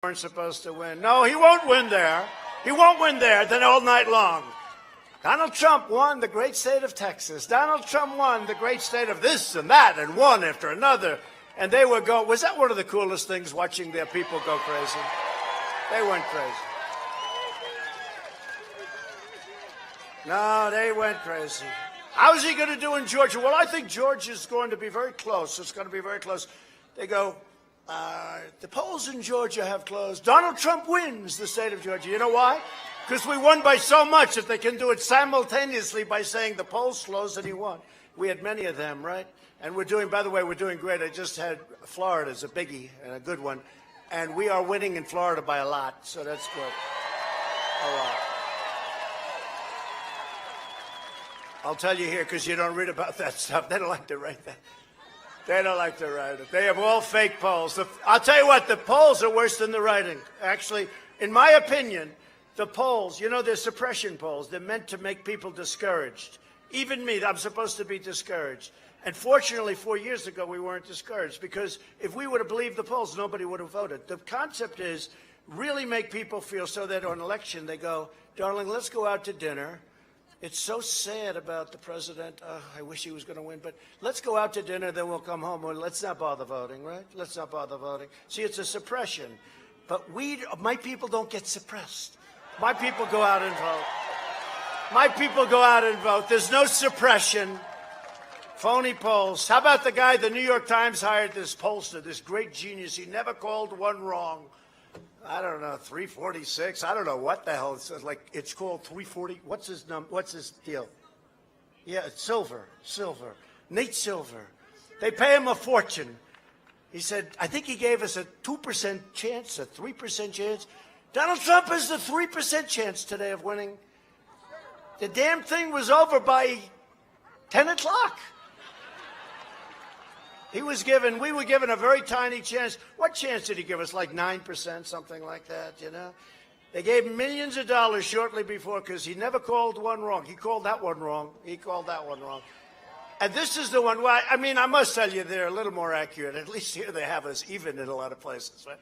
weren't supposed to win. No, he won't win there. He won't win there then all night long. Donald Trump won the great state of Texas. Donald Trump won the great state of this and that and one after another. And they were going, was that one of the coolest things, watching their people go crazy? They went crazy. No, they went crazy. How's he going to do in Georgia? Well, I think Georgia's going to be very close. It's going to be very close. They go, the polls in Georgia have closed. Donald Trump wins the state of Georgia. You know why? Because we won by so much that they can do it simultaneously by saying the polls closed and he won. We had many of them, right? And we're doing, by the way, we're doing great. I just had Florida as a biggie and a good one. And we are winning in Florida by a lot, so that's good. A lot. I'll tell you here, because you don't read about that stuff. They don't like to write that. They don't like to write it. They have all fake polls. I'll tell you what, the polls are worse than the writing. Actually, in my opinion, the polls, you know, they're suppression polls. They're meant to make people discouraged. Even me, I'm supposed to be discouraged. And fortunately, 4 years ago, we weren't discouraged, because if we would have believed the polls, nobody would have voted. The concept is really make people feel so that on election they go, darling, let's go out to dinner. It's so sad about the president. I wish he was going to win, but let's go out to dinner, then we'll come home. Well, let's not bother voting, right? Let's not bother voting. See, it's a suppression. But my people don't get suppressed. My people go out and vote. My people go out and vote. There's no suppression. Phony polls. How about the guy, the New York Times hired this pollster, this great genius. He never called one wrong. I don't know, 346. I don't know what the hell it says. Like, it's called 340. What's his number? What's his deal? Yeah, it's Silver. Nate Silver. They pay him a fortune. He said, I think he gave us a 2% chance, a 3% chance. Donald Trump has a 3% chance today of winning. The damn thing was over by 10 o'clock. We were given a very tiny chance. What chance did he give us? Like 9%, something like that, you know? They gave him millions of dollars shortly before because he never called one wrong. He called that one wrong. He called that one wrong. And this is the one, well, I mean, I must tell you, they're a little more accurate. At least here they have us even in a lot of places, right?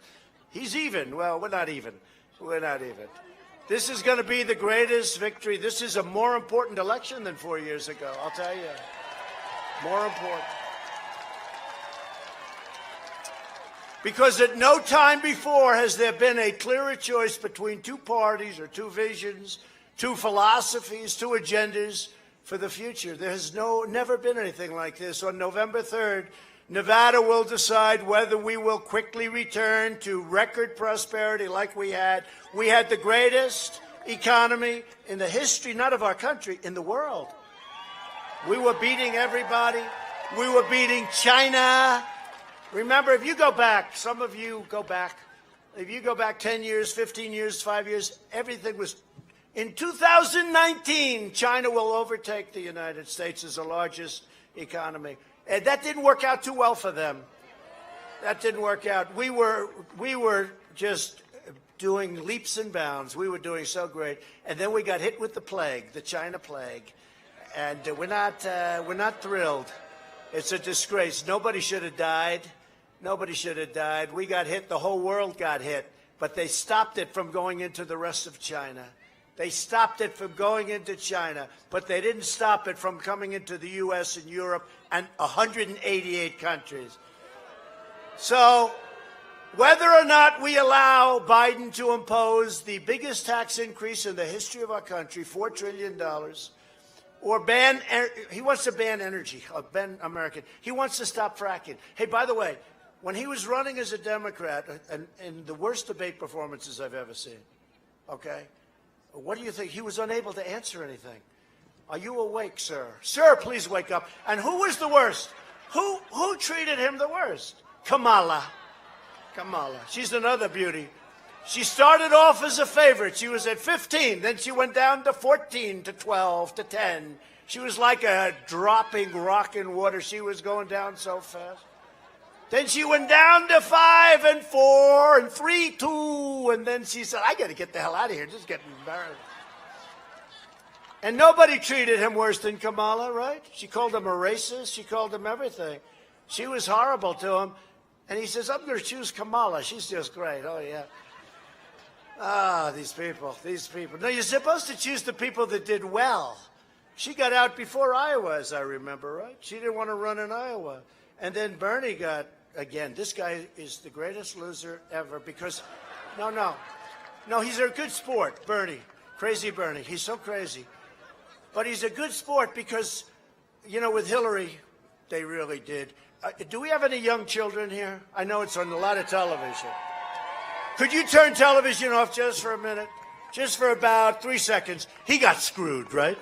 He's even. Well, we're not even. We're not even. This is going to be the greatest victory. This is a more important election than 4 years ago, I'll tell you. More important. Because at no time before has there been a clearer choice between two parties or two visions, two philosophies, two agendas for the future. There has never been anything like this. On November 3rd, Nevada will decide whether we will quickly return to record prosperity like we had. We had the greatest economy in the history, not of our country, in the world. We were beating everybody. We were beating China. Remember, if you go back, some of you go back, if you go back 10 years, 15 years, 5 years, everything was, in 2019, China will overtake the United States as the largest economy. And that didn't work out too well for them. That didn't work out. We were just doing leaps and bounds. We were doing so great. And then we got hit with the plague, the China plague. And we're not thrilled. It's a disgrace. Nobody should have died. Nobody should have died. We got hit. The whole world got hit. But they stopped it from going into the rest of China. They stopped it from going into China. But they didn't stop it from coming into the U.S. and Europe and 188 countries. So whether or not we allow Biden to impose the biggest tax increase in the history of our country, $4 trillion, or he wants to ban energy, ban American. He wants to stop fracking. Hey, by the way, when he was running as a Democrat, and the worst debate performances I've ever seen, okay, what do you think? He was unable to answer anything. Are you awake, sir? Sir, please wake up. And who was the worst? Who treated him the worst? Kamala. She's another beauty. She started off as a favorite. She was at 15. Then she went down to 14, to 12, to 10. She was like a dropping rock in water. She was going down so fast. Then she went down to 5 and 4 and 3, 2. And then she said, I got to get the hell out of here. Just getting embarrassed. And nobody treated him worse than Kamala, right? She called him a racist. She called him everything. She was horrible to him. And he says, I'm going to choose Kamala. She's just great. Oh, yeah. Ah, these people, these people. No, you're supposed to choose the people that did well. She got out before Iowa, as I remember, right? She didn't want to run in Iowa. And then Bernie got, again, this guy is the greatest loser ever because, no, he's a good sport, Bernie. Crazy Bernie. He's so crazy. But he's a good sport because, you know, with Hillary, they really did. Do we have any young children here? I know it's on a lot of television. Could you turn television off just for a minute? Just for about 3 seconds. He got screwed, right?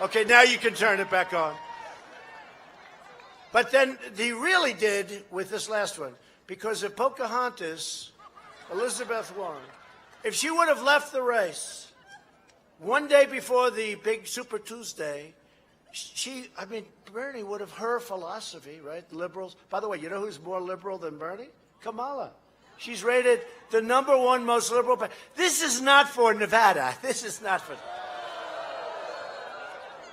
Okay, now you can turn it back on. But then he really did with this last one. Because if Pocahontas, Elizabeth Warren, if she would have left the race one day before the big Super Tuesday, Bernie would have her philosophy, right? Liberals. By the way, you know who's more liberal than Bernie? Kamala. She's rated the #1 most liberal. This is not for Nevada. This is not for.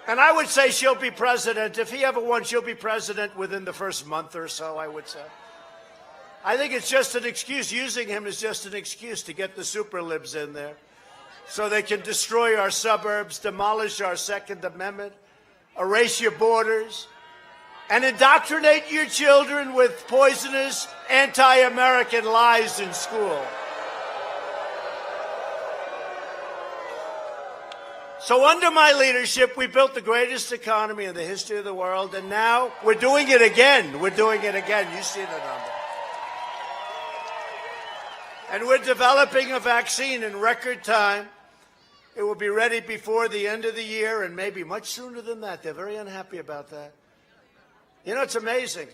And I would say she'll be president. If he ever won, she'll be president within the first month or so, I would say. I think it's just an excuse. Using him is just an excuse to get the super libs in there so they can destroy our suburbs, demolish our Second Amendment, erase your borders, and indoctrinate your children with poisonous anti-American lies in school. So under my leadership, we built the greatest economy in the history of the world, and now we're doing it again. We're doing it again. You see the number. And we're developing a vaccine in record time. It will be ready before the end of the year and maybe much sooner than that. They're very unhappy about that. You know, it's amazing.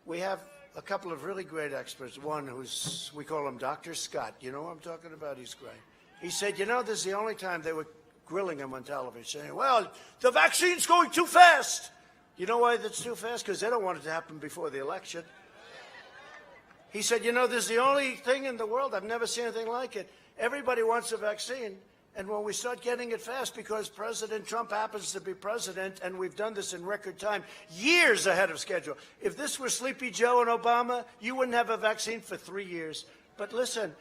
We have a couple of really great experts. One we call him Dr. Scott. You know what I'm talking about? He's great. He said, you know, this is the only time they were grilling him on television, saying, well, the vaccine's going too fast. You know why that's too fast? Because they don't want it to happen before the election. He said, you know, this is the only thing in the world, I've never seen anything like it. Everybody wants a vaccine. And when we start getting it fast, because President Trump happens to be president, and we've done this in record time, years ahead of schedule. If this were Sleepy Joe and Obama, you wouldn't have a vaccine for 3 years. But listen,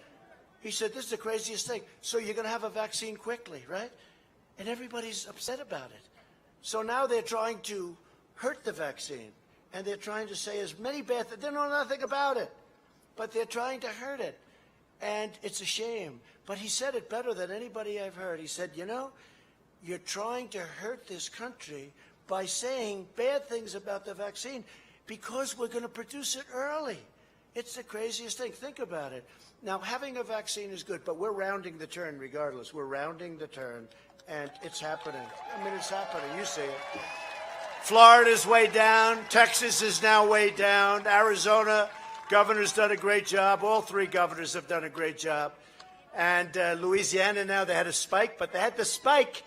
he said, this is the craziest thing. So you're going to have a vaccine quickly, right? And everybody's upset about it. So now they're trying to hurt the vaccine. And they're trying to say as many bad things. They know nothing about it. But they're trying to hurt it. And it's a shame. But he said it better than anybody I've heard. He said, you know, you're trying to hurt this country by saying bad things about the vaccine because we're going to produce it early. It's the craziest thing. Think about it. Now, having a vaccine is good, but we're rounding the turn regardless. We're rounding the turn, and it's happening. I mean, it's happening. You see it. Florida's way down. Texas is now way down. Arizona, governor's done a great job. All 3 governors have done a great job. And Louisiana now, they had a spike, but they had the spike.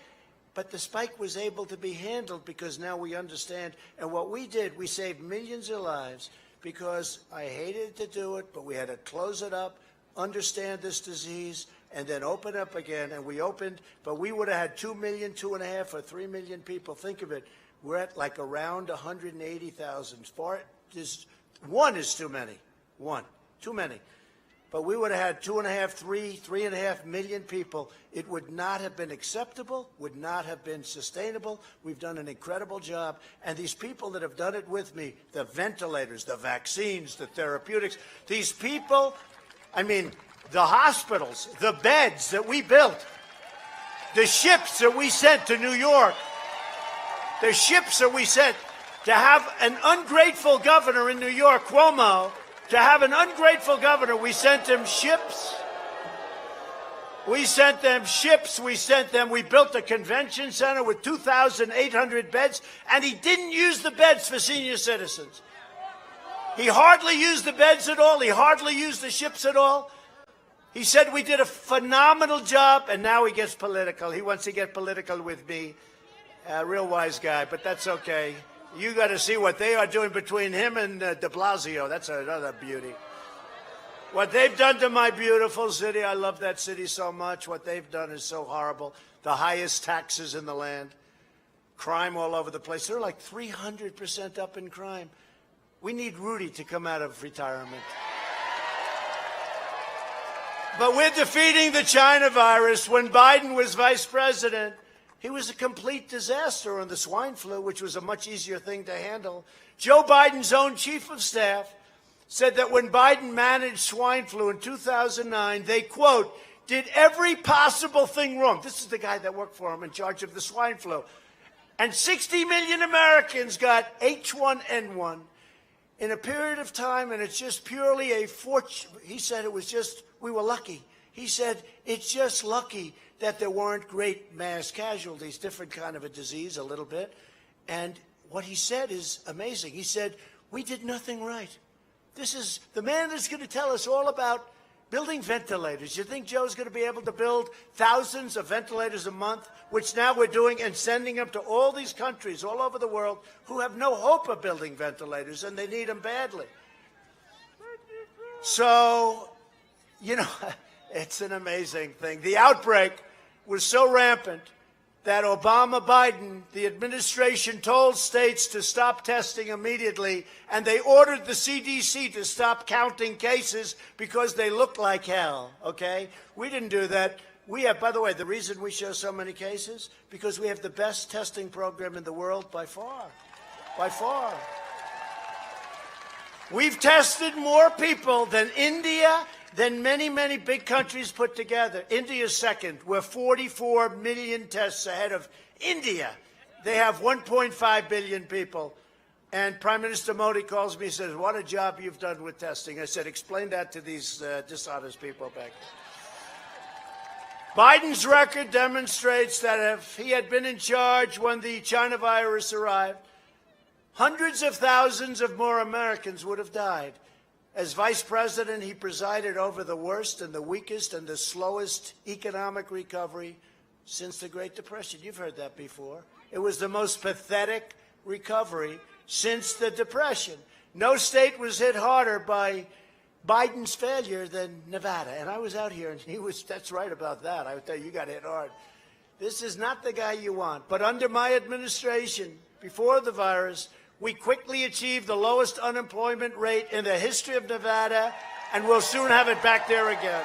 But the spike was able to be handled because now we understand. And what we did, we saved millions of lives because I hated to do it, but we had to close it up, understand this disease, and then open up again. And we opened, but we would have had 2 million, 2.5 or 3 million people. Think of it. We're at like around 180,000. One is too many. One. Too many. But we would have had 2.5, 3.5 million people. It would not have been acceptable, would not have been sustainable. We've done an incredible job. And these people that have done it with me, the ventilators, the vaccines, the therapeutics, these people, I mean, the hospitals, the beds that we built, the ships that we sent to New York, the ships that we sent to have an ungrateful governor in New York, Cuomo, to have an ungrateful governor, we sent him ships. We sent them ships. We built a convention center with 2,800 beds, and he didn't use the beds for senior citizens. He hardly used the beds at all. He hardly used the ships at all. He said we did a phenomenal job, and now he gets political. He wants to get political with me. A real wise guy, but that's okay. You got to see what they are doing between him and de Blasio. That's another beauty. What they've done to my beautiful city, I love that city so much. What they've done is so horrible. The highest taxes in the land. Crime all over the place. They're like 300% up in crime. We need Rudy to come out of retirement. But we're defeating the China virus. When Biden was vice president, he was a complete disaster on the swine flu, which was a much easier thing to handle. Joe Biden's own chief of staff said that when Biden managed swine flu in 2009, they, quote, did every possible thing wrong. This is the guy that worked for him in charge of the swine flu. And 60 million Americans got H1N1 in a period of time, and it's just purely a fortune. He said it was just, we were lucky. He said it's just lucky that there weren't great mass casualties, different kind of a disease a little bit. And what he said is amazing. He said, we did nothing right. This is the man that's going to tell us all about building ventilators. You think Joe's going to be able to build thousands of ventilators a month, which now we're doing, and sending them to all these countries all over the world who have no hope of building ventilators, and they need them badly. So, you know, it's an amazing thing. The outbreak was so rampant that Obama-Biden, the administration, told states to stop testing immediately, and they ordered the CDC to stop counting cases because they look like hell, okay? We didn't do that. We have, by the way, the reason we show so many cases, because we have the best testing program in the world by far, by far. We've tested more people than India, than many, many big countries put together. India's second. We're 44 million tests ahead of India. They have 1.5 billion people. And Prime Minister Modi calls me and says, what a job you've done with testing. I said, explain that to these dishonest people back there. Biden's record demonstrates that if he had been in charge when the China virus arrived, hundreds of thousands of more Americans would have died. As vice president, he presided over the worst and the weakest and the slowest economic recovery since the Great Depression. You've heard that before. It was the most pathetic recovery since the Depression. No state was hit harder by Biden's failure than Nevada. And I was out here, and that's right about that. I would tell you, you got hit hard. This is not the guy you want. But under my administration, before the virus, we quickly achieved the lowest unemployment rate in the history of Nevada, and we'll soon have it back there again.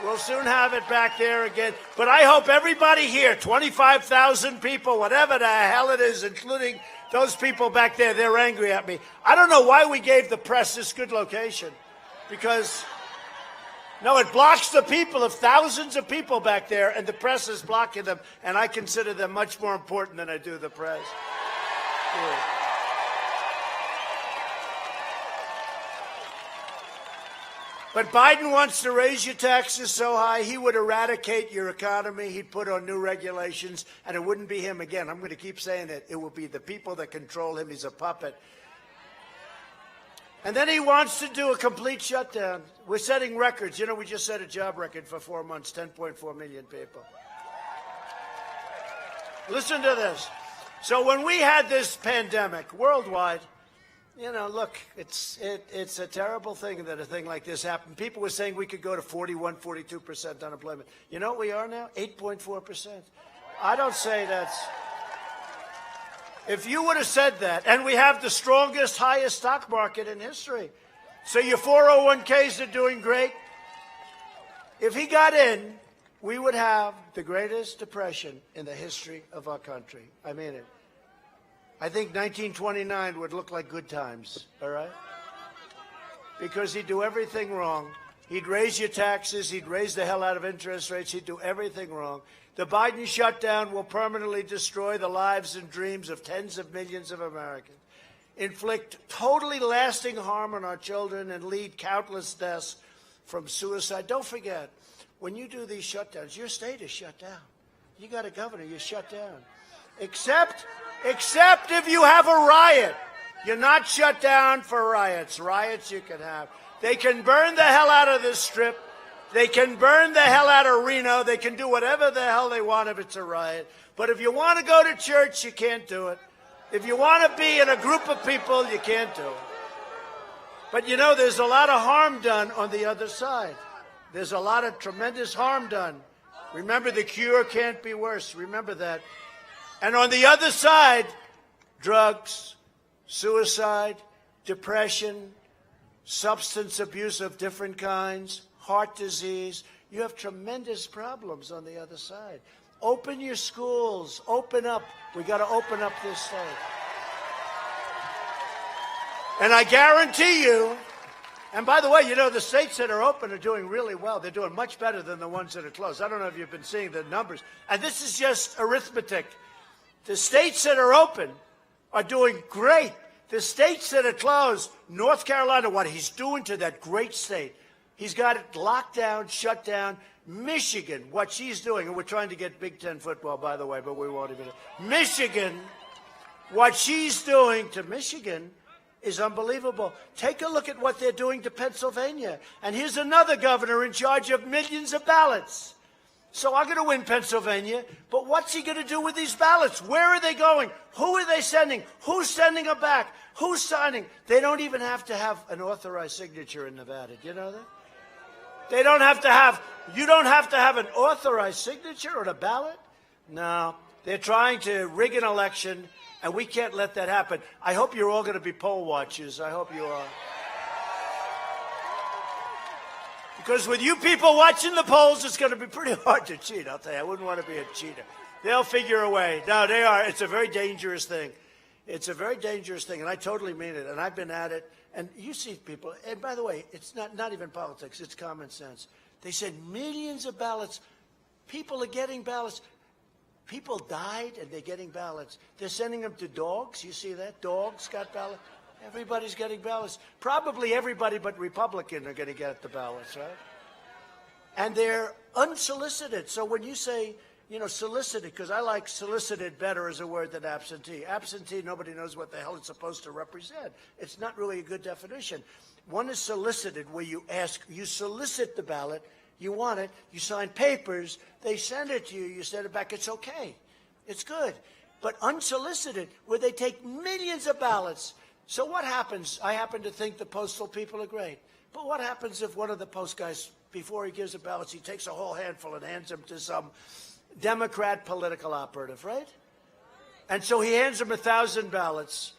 We'll soon have it back there again. But I hope everybody here, 25,000 people, whatever the hell it is, including those people back there, they're angry at me. I don't know why we gave the press this good location, because, no, it blocks the people of thousands of people back there, and the press is blocking them, and I consider them much more important than I do the press. But Biden wants to raise your taxes so high, he would eradicate your economy. He'd put on new regulations, and it wouldn't be him again. I'm going to keep saying it. It will be the people that control him. He's a puppet. And then he wants to do a complete shutdown. We're setting records. You know, we just set a job record for 4 months, 10.4 million people. Listen to this. So when we had this pandemic worldwide, you know, look, it's a terrible thing that a thing like this happened. People were saying we could go to 41, 42% unemployment. You know what we are now? 8.4%. I don't say that's... If you would have said that, and we have the strongest, highest stock market in history, so your 401ks are doing great. If he got in, we would have the greatest depression in the history of our country. I mean it. I think 1929 would look like good times, all right? Because he'd do everything wrong. He'd raise your taxes. He'd raise the hell out of interest rates. He'd do everything wrong. The Biden shutdown will permanently destroy the lives and dreams of tens of millions of Americans, inflict totally lasting harm on our children, and lead countless deaths from suicide. Don't forget, when you do these shutdowns, your state is shut down. You got a governor, you're shut down. Except if you have a riot. You're not shut down for riots. Riots you can have. They can burn the hell out of this strip. They can burn the hell out of Reno. They can do whatever the hell they want if it's a riot. But if you want to go to church, you can't do it. If you want to be in a group of people, you can't do it. But you know, there's a lot of harm done on the other side. There's a lot of tremendous harm done. Remember, the cure can't be worse. Remember that. And on the other side, drugs, suicide, depression, substance abuse of different kinds, heart disease. You have tremendous problems on the other side. Open your schools. Open up. We got to open up this state. And I guarantee you, and by the way, you know, the states that are open are doing really well. They're doing much better than the ones that are closed. I don't know if you've been seeing the numbers. And this is just arithmetic. The states that are open are doing great. The states that are closed, North Carolina, what he's doing to that great state, he's got it locked down, shut down. Michigan, what she's doing, and we're trying to get Big Ten football, by the way, but we won't even. Michigan, what she's doing to Michigan is unbelievable. Take a look at what they're doing to Pennsylvania. And here's another governor in charge of millions of ballots. So I'm going to win Pennsylvania, but what's he going to do with these ballots? Where are they going? Who are they sending? Who's sending them back? Who's signing? They don't even have to have an authorized signature in Nevada. Do you know that? They don't have to have, you don't have to have an authorized signature on a ballot? No. They're trying to rig an election, and we can't let that happen. I hope you're all going to be poll watchers. I hope you are. Because with you people watching the polls, it's going to be pretty hard to cheat, I'll tell you. I wouldn't want to be a cheater. They'll figure a way. No, they are. It's a very dangerous thing. It's a very dangerous thing, and I totally mean it, and I've been at it. And you see people, and by the way, it's not even politics, it's common sense. They said millions of ballots. People are getting ballots. People died, and they're getting ballots. They're sending them to dogs. You see that? Dogs got ballots. Everybody's getting ballots. Probably everybody but Republican are going to get the ballots, right? And they're unsolicited. So when you say, you know, solicited, because I like solicited better as a word than absentee. Absentee, nobody knows what the hell it's supposed to represent. It's not really a good definition. One is solicited, where you ask, you solicit the ballot, you want it, you sign papers, they send it to you, you send it back, it's okay. It's good. But unsolicited, where they take millions of ballots. So what happens? I happen to think the postal people are great. But what happens if one of the post guys, before he gives the ballots, he takes a whole handful and hands them to some Democrat political operative, right? And so he hands him 1,000 ballots,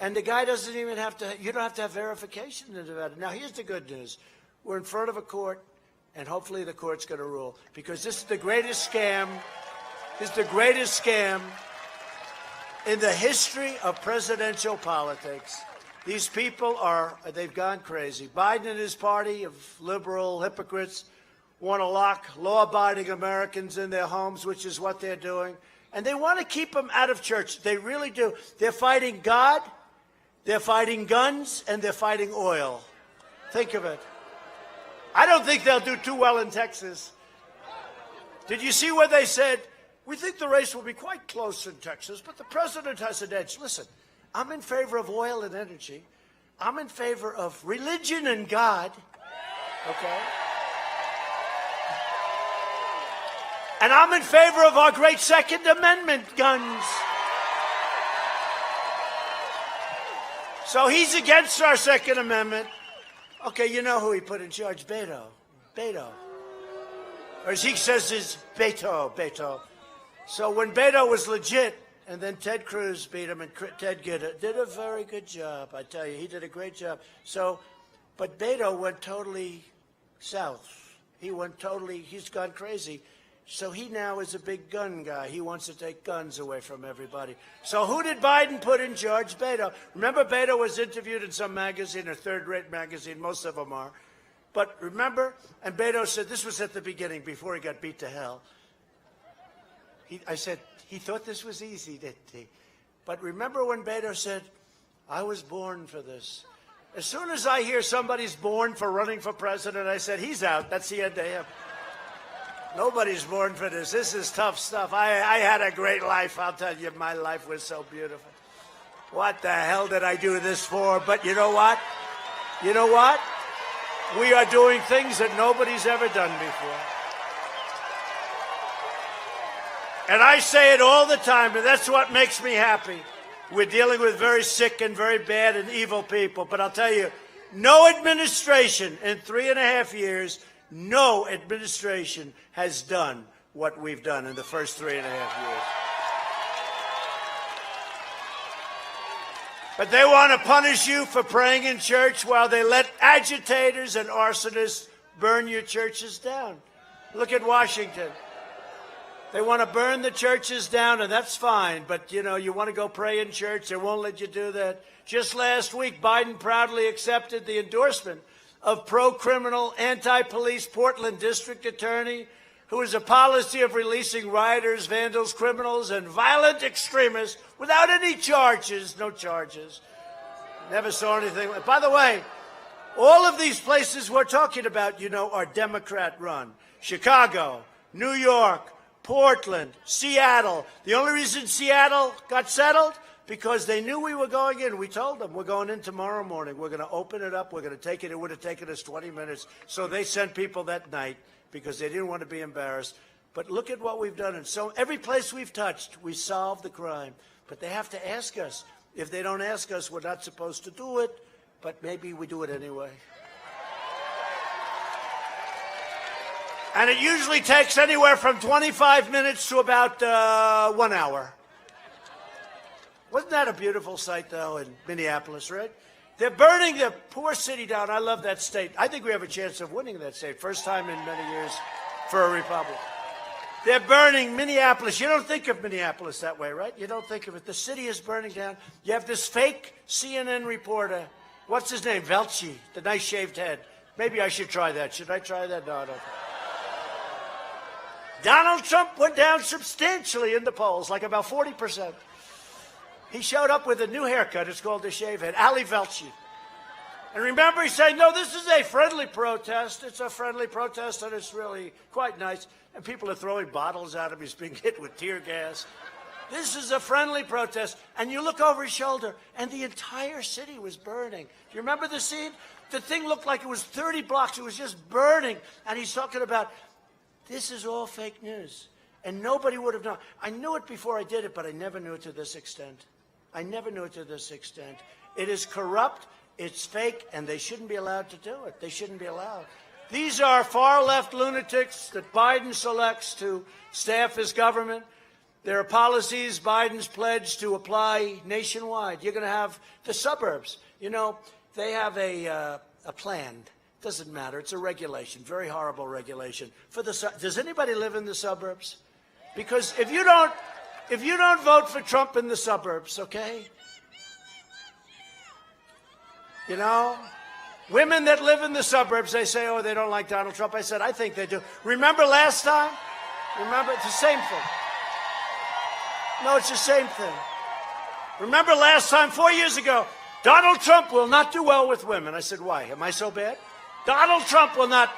and the guy doesn't even have to, you don't have to have verification in Nevada. Now, here's the good news. We're in front of a court, and hopefully the court's going to rule, because this is the greatest scam. This is the greatest scam in the history of presidential politics. These people they've gone crazy. Biden and his party of liberal hypocrites want to lock law-abiding Americans in their homes, which is what they're doing. And they want to keep them out of church. They really do. They're fighting God, they're fighting guns, and they're fighting oil. Think of it. I don't think they'll do too well in Texas. Did you see what they said? We think the race will be quite close in Texas, but the president has an edge. Listen, I'm in favor of oil and energy. I'm in favor of religion and God. Okay? And I'm in favor of our great Second Amendment guns. So he's against our Second Amendment. Okay, you know who he put in charge? Beto. Beto. Or as he says, is Beto. Beto. So when Beto was legit, and then Ted Cruz beat him, and Ted did a very good job, I tell you. He did a great job. So, but Beto went totally south. He's gone crazy. So he now is a big gun guy. He wants to take guns away from everybody. So who did Biden put in charge? Beto. Remember, Beto was interviewed in some magazine, a third-rate magazine. Most of them are. But remember, and Beto said, this was at the beginning, before he got beat to hell. I said, he thought this was easy, didn't he? But remember when Beto said, I was born for this. As soon as I hear somebody's born for running for president, I said, he's out. That's the end of him. Nobody's born for this. This is tough stuff. I had a great life. I'll tell you, my life was so beautiful. What the hell did I do this for? But you know what? You know what? We are doing things that nobody's ever done before. And I say it all the time, and that's what makes me happy. We're dealing with very sick and very bad and evil people. But I'll tell you, no administration in 3.5 years, no administration has done what we've done in the first 3.5 years. But they want to punish you for praying in church while they let agitators and arsonists burn your churches down. Look at Washington. They want to burn the churches down, and that's fine. But, you know, you want to go pray in church, they won't let you do that. Just last week, Biden proudly accepted the endorsement of pro-criminal, anti-police Portland District Attorney, who has a policy of releasing rioters, vandals, criminals, and violent extremists without any charges, no charges. Never saw anything. By the way, all of these places we're talking about, you know, are Democrat-run. Chicago, New York, Portland, Seattle. The only reason Seattle got settled, because they knew we were going in. We told them, we're going in tomorrow morning. We're going to open it up. We're going to take it. It would have taken us 20 minutes. So they sent people that night because they didn't want to be embarrassed. But look at what we've done. And so every place we've touched, we solved the crime. But they have to ask us. If they don't ask us, we're not supposed to do it. But maybe we do it anyway. And it usually takes anywhere from 25 minutes to about 1 hour. Wasn't that a beautiful sight, though, in Minneapolis, right? They're burning the poor city down. I love that state. I think we have a chance of winning that state. First time in many years for a republic. They're burning Minneapolis. You don't think of Minneapolis that way, right? You don't think of it. The city is burning down. You have this fake CNN reporter. What's his name? Velci, the nice shaved head. Maybe I should try that. Should I try that? No, I don't. Donald Trump went down substantially in the polls, like about 40%. He showed up with a new haircut. It's called the shave head. Ali Velci. And remember, he said, no, this is a friendly protest. It's a friendly protest, and it's really quite nice. And people are throwing bottles at him. He's being hit with tear gas. This is a friendly protest. And you look over his shoulder, and the entire city was burning. Do you remember the scene? The thing looked like it was 30 blocks. It was just burning. And he's talking about, this is all fake news. And nobody would have known. I knew it before I did it, but I never knew it to this extent. I never knew it to this extent. It is corrupt, it's fake, and they shouldn't be allowed to do it. They shouldn't be allowed. These are far-left lunatics that Biden selects to staff his government. There are policies Biden's pledged to apply nationwide. You're going to have the suburbs. You know, they have a plan. Doesn't matter. It's a regulation, very horrible regulation. Does anybody live in the suburbs? Because if you don't vote for Trump in the suburbs, okay? You know, women that live in the suburbs, they say, oh, they don't like Donald Trump. I said, I think they do. Remember last time? Remember, it's the same thing. No, it's the same thing. Remember last time, 4 years ago, Donald Trump will not do well with women. I said, why? Am I so bad? Donald Trump will not.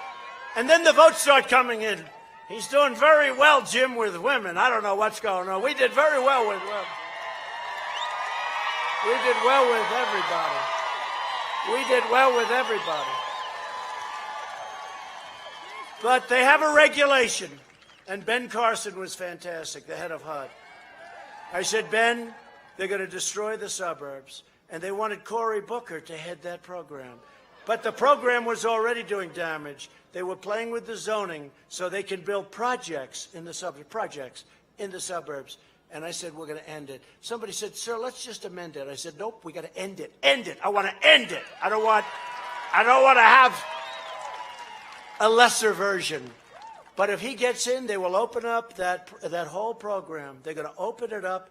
And then the votes start coming in. He's doing very well, Jim, with women. I don't know what's going on. We did very well with women. We did well with everybody. We did well with everybody. But they have a regulation, and Ben Carson was fantastic, the head of HUD. I said, Ben, they're going to destroy the suburbs, and they wanted Cory Booker to head that program. But the program was already doing damage. They were playing with the zoning so they can build projects in the suburbs. And I said, we're going to end it. Somebody said, sir, let's just amend it. I said, nope, we got to end it. End it. I want to end it. I don't want to have a lesser version. But if he gets in, they will open up that whole program. They're going to open it up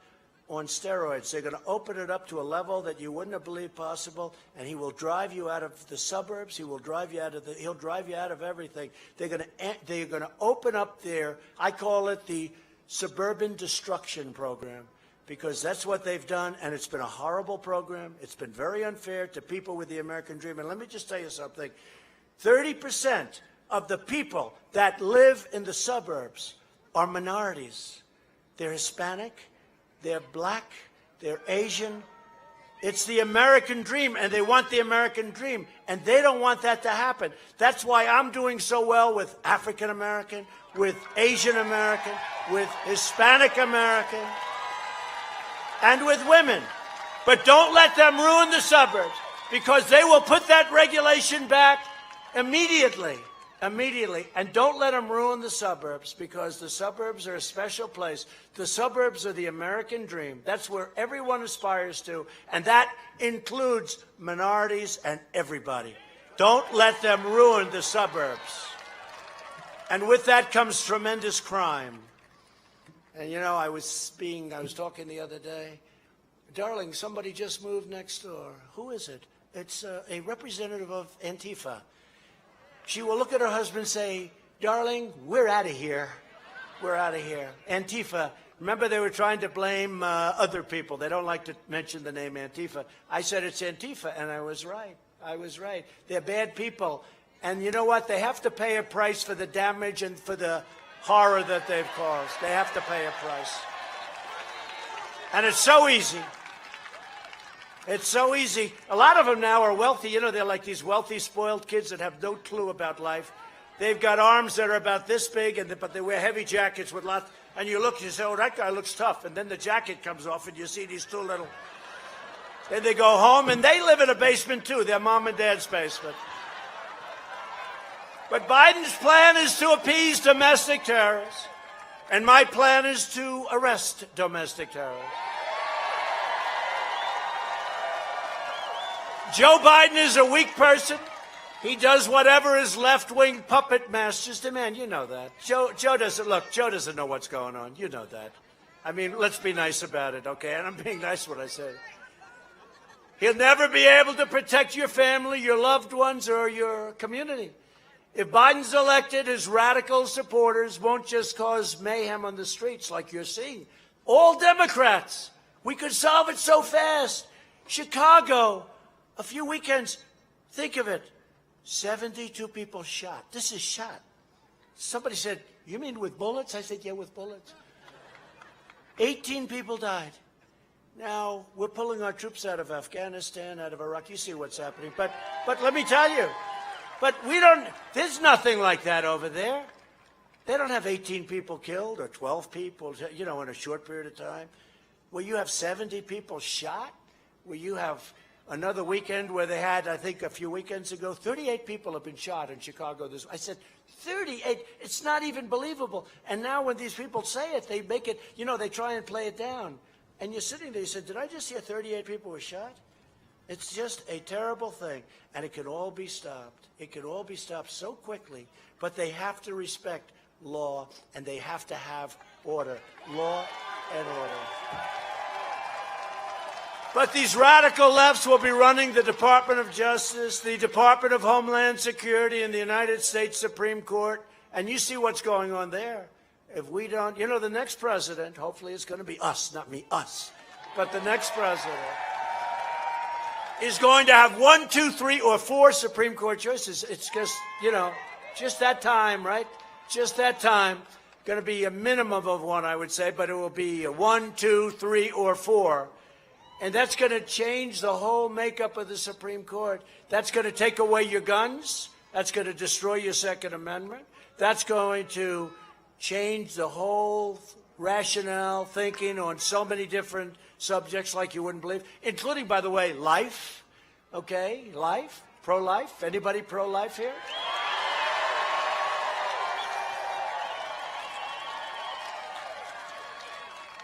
on steroids. They're going to open it up to a level that you wouldn't have believed possible, and he will drive you out of the suburbs. He will drive you out of he'll drive you out of everything. They're going to open up their, I call it the suburban destruction program, because that's what they've done, and it's been a horrible program. It's been very unfair to people with the American dream. And let me just tell you something. 30% of the people that live in the suburbs are minorities. They're Hispanic, they're black, they're Asian. It's the American dream, and they want the American dream, and they don't want that to happen. That's why I'm doing so well with African American, with Asian American, with Hispanic American, and with women. But don't let them ruin the suburbs, because they will put that regulation back immediately. And don't let them ruin the suburbs, because the suburbs are a special place. The suburbs are the American dream. That's where everyone aspires to, and that includes minorities and everybody. Don't let them ruin the suburbs. And with that comes tremendous crime. And you know, I was talking the other day. Darling, somebody just moved next door. Who is it? It's a representative of Antifa. She will look at her husband and say, darling, we're out of here. We're out of here. Antifa. Remember, they were trying to blame other people. They don't like to mention the name Antifa. I said it's Antifa, and I was right. I was right. They're bad people. And you know what? They have to pay a price for the damage and for the horror that they've caused. They have to pay a price. And it's so easy. It's so easy. A lot of them now are wealthy. You know, they're like these wealthy, spoiled kids that have no clue about life. They've got arms that are about this big, but they wear heavy jackets with lots. And you look, you say, oh, that guy looks tough. And then the jacket comes off, and you see these two little. Then they go home, and they live in a basement, too, their mom and dad's basement. But Biden's plan is to appease domestic terrorists. And my plan is to arrest domestic terrorists. Joe Biden is a weak person. He does whatever his left-wing puppet masters demand. You know that. Joe doesn't know what's going on. You know that. I mean, let's be nice about it, okay? And I'm being nice when I say it. He'll never be able to protect your family, your loved ones, or your community. If Biden's elected, his radical supporters won't just cause mayhem on the streets like you're seeing. All Democrats. We could solve it so fast. Chicago. A few weekends, think of it, 72 people shot. This is shot. Somebody said, you mean with bullets? I said, yeah, with bullets. 18 people died. Now, we're pulling our troops out of Afghanistan, out of Iraq. You see what's happening. But let me tell you, there's nothing like that over there. They don't have 18 people killed or 12 people, you know, in a short period of time. Where you have 70 people shot, where you have another weekend where they had, I think a few weekends ago, 38 people have been shot in Chicago. I said, 38? It's not even believable. And now when these people say it, they make it, you know, they try and play it down. And you're sitting there, you said, did I just hear 38 people were shot? It's just a terrible thing. And it can all be stopped. It can all be stopped so quickly. But they have to respect law, and they have to have order. Law and order. But these radical lefts will be running the Department of Justice, the Department of Homeland Security, and the United States Supreme Court. And you see what's going on there. If we don't, you know, the next president, hopefully it's going to be us, not me, us. But the next president is going to have 1, 2, 3, or 4 Supreme Court choices. It's just, you know, just that time, right? Just that time. Going to be a minimum of 1, I would say, but it will be 1, 2, 3, or 4. And that's going to change the whole makeup of the Supreme Court. That's going to take away your guns. That's going to destroy your Second Amendment. That's going to change the whole rationale, thinking on so many different subjects like you wouldn't believe, including, by the way, life. Okay, life, pro-life. Anybody pro-life here?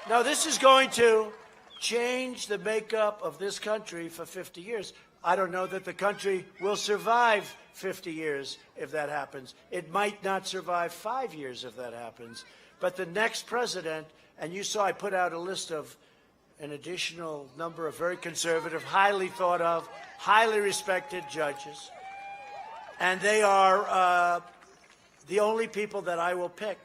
Now, this is going to change the makeup of this country for 50 years. I don't know that the country will survive 50 years if that happens. It might not survive 5 years if that happens. But the next president, and you saw I put out a list of an additional number of very conservative, highly thought of, highly respected judges. And they are the only people that I will pick,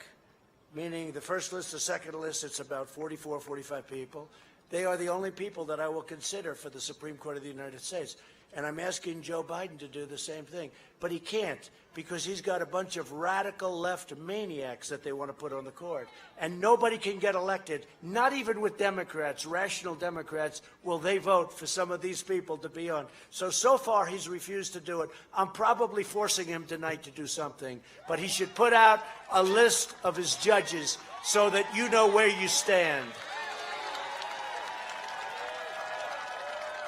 meaning the first list, the second list, it's about 44, 45 people. They are the only people that I will consider for the Supreme Court of the United States. And I'm asking Joe Biden to do the same thing. But he can't, because he's got a bunch of radical left maniacs that they want to put on the court. And nobody can get elected, not even with Democrats, rational Democrats, will they vote for some of these people to be on. So far, he's refused to do it. I'm probably forcing him tonight to do something. But he should put out a list of his judges so that you know where you stand.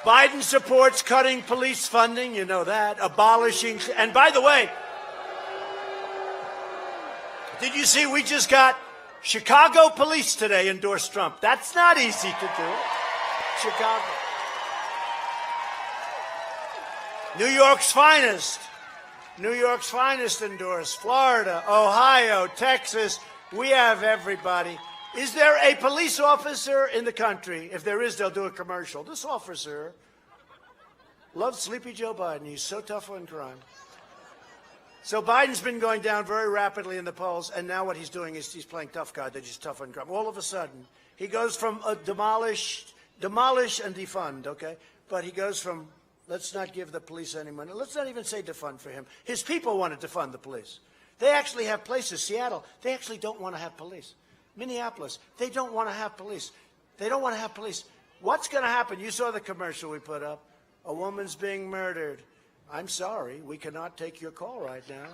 Biden supports cutting police funding, you know that, abolishing, and by the way, did you see we just got Chicago police today endorsed Trump? That's not easy to do. Chicago. New York's finest New York's finest endorsed. Florida, Ohio, Texas. We have everybody. Is there a police officer in the country? If there is, they'll do a commercial. This officer loves Sleepy Joe Biden. He's so tough on crime. So Biden's been going down very rapidly in the polls, and now what he's doing is he's playing tough guy. They're just tough on crime. All of a sudden, he goes from demolish and defund, okay? But he goes from let's not give the police any money. Let's not even say defund for him. His people want to defund the police. They actually have places. Seattle, they actually don't want to have police. Minneapolis, they don't want to have police. They don't want to have police. What's going to happen? You saw the commercial we put up. A woman's being murdered. I'm sorry, we cannot take your call right now.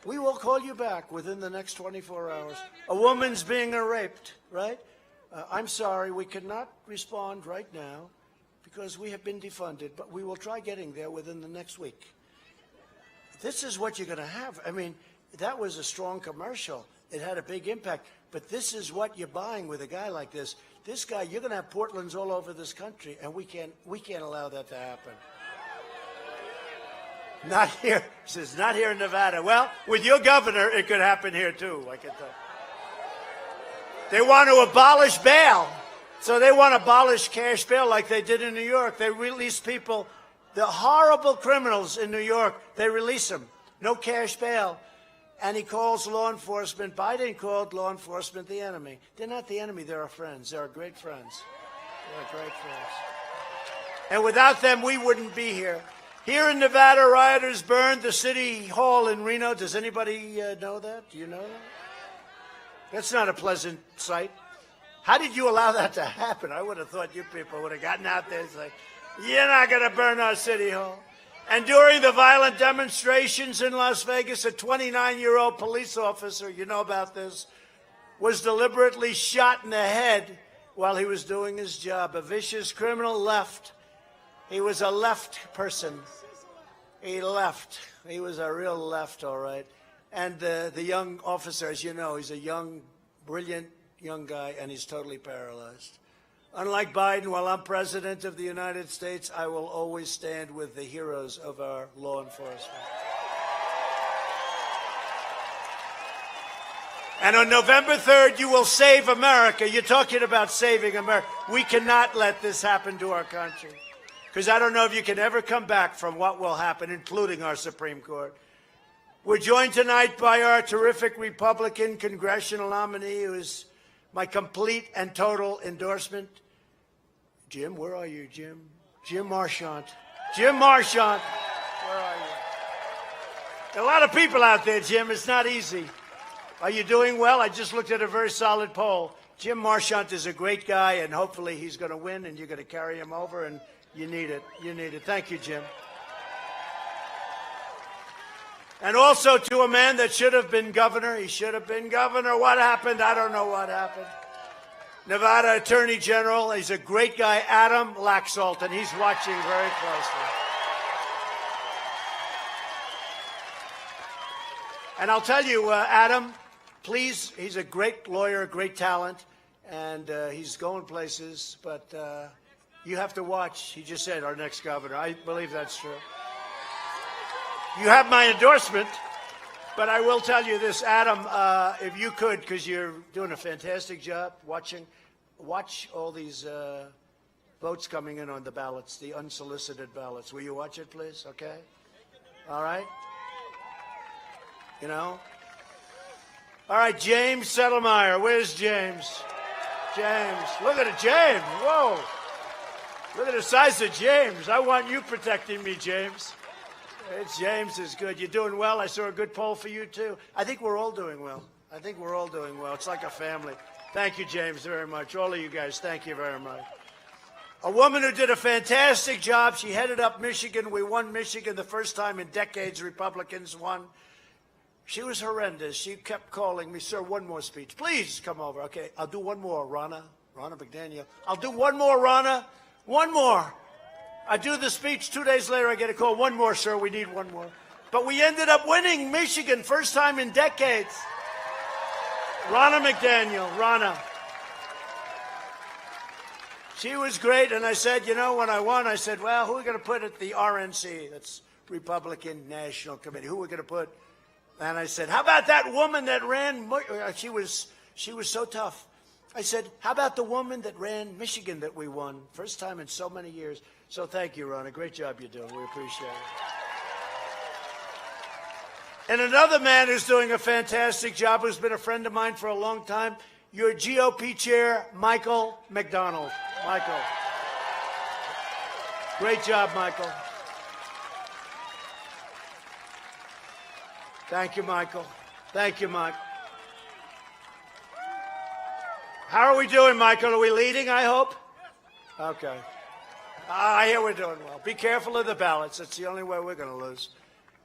We will call you back within the next 24 hours. A woman's being raped, right? I'm sorry, we cannot respond right now because we have been defunded, but we will try getting there within the next week. This is what you're going to have. I mean, that was a strong commercial. It had a big impact. But this is what you're buying with a guy like this. This guy, you're going to have Portlands all over this country, and we can't allow that to happen. Not here. He says, not here in Nevada. Well, with your governor, it could happen here, too, I can tell. They want to abolish bail. So they want to abolish cash bail like they did in New York. They release people, the horrible criminals in New York, they release them. No cash bail. And he calls law enforcement. Biden called law enforcement the enemy. They're not the enemy. They're our friends. They're our great friends. They're our great friends. And without them, we wouldn't be here. Here in Nevada, rioters burned the city hall in Reno. Does anybody know that? Do you know that? That's not a pleasant sight. How did you allow that to happen? I would have thought you people would have gotten out there and said, you're not going to burn our city hall. And during the violent demonstrations in Las Vegas, a 29-year-old police officer, you know about this, was deliberately shot in the head while he was doing his job. A vicious criminal left. He was a left person. He left. He was a real left, all right. And the young officer, as you know, he's a young, brilliant young guy, and he's totally paralyzed. Unlike Biden, while I'm president of the United States, I will always stand with the heroes of our law enforcement. And on November 3rd, you will save America. You're talking about saving America. We cannot let this happen to our country. Because I don't know if you can ever come back from what will happen, including our Supreme Court. We're joined tonight by our terrific Republican congressional nominee, who is my complete and total endorsement. Jim, where are you, Jim? Jim Marchant. Jim Marchant, where are you? There are a lot of people out there, Jim. It's not easy. Are you doing well? I just looked at a very solid poll. Jim Marchant is a great guy, and hopefully he's going to win, and you're going to carry him over, and you need it. You need it. Thank you, Jim. And also to a man that should have been governor. He should have been governor. What happened? I don't know what happened. Nevada Attorney General. He's a great guy, Adam Laxalt, and he's watching very closely. And I'll tell you, Adam, please, he's a great lawyer, great talent, and he's going places, but you have to watch. He just said our next governor. I believe that's true. You have my endorsement, but I will tell you this, Adam, if you could, because you're doing a fantastic job watch all these votes coming in on the ballots, the unsolicited ballots. Will you watch it, please? Okay? All right? You know? All right, James Settlemeyer. Where's James? James. Look at it, James. Whoa. Look at the size of James. I want you protecting me, James. James is good. You're doing well. I saw a good poll for you, too. I think we're all doing well. I think we're all doing well. It's like a family. Thank you, James, very much. All of you guys, thank you very much. A woman who did a fantastic job. She headed up Michigan. We won Michigan the first time in decades. Republicans won. She was horrendous. She kept calling me, sir, one more speech. Please come over. Okay, I'll do one more, Ronna McDaniel. I'll do one more, Ronna. One more. I do the speech. 2 days later, I get a call. One more, sir. We need one more. But we ended up winning Michigan, first time in decades. Ronna McDaniel, Ronna. She was great. And I said, you know, when I won, I said, well, who are we going to put at the RNC? That's Republican National Committee. Who we're going to put? And I said, how about that woman that ran? She was so tough. I said, how about the woman that ran Michigan that we won? First time in so many years. So thank you, Ronna. Great job you're doing. We appreciate it. And another man who's doing a fantastic job, who's been a friend of mine for a long time, your GOP chair, Michael McDonald. Michael. Great job, Michael. Thank you, Michael. Thank you, Mike. How are we doing, Michael? Are we leading, I hope? Okay. I hear we're doing well. Be careful of the ballots. That's the only way we're going to lose.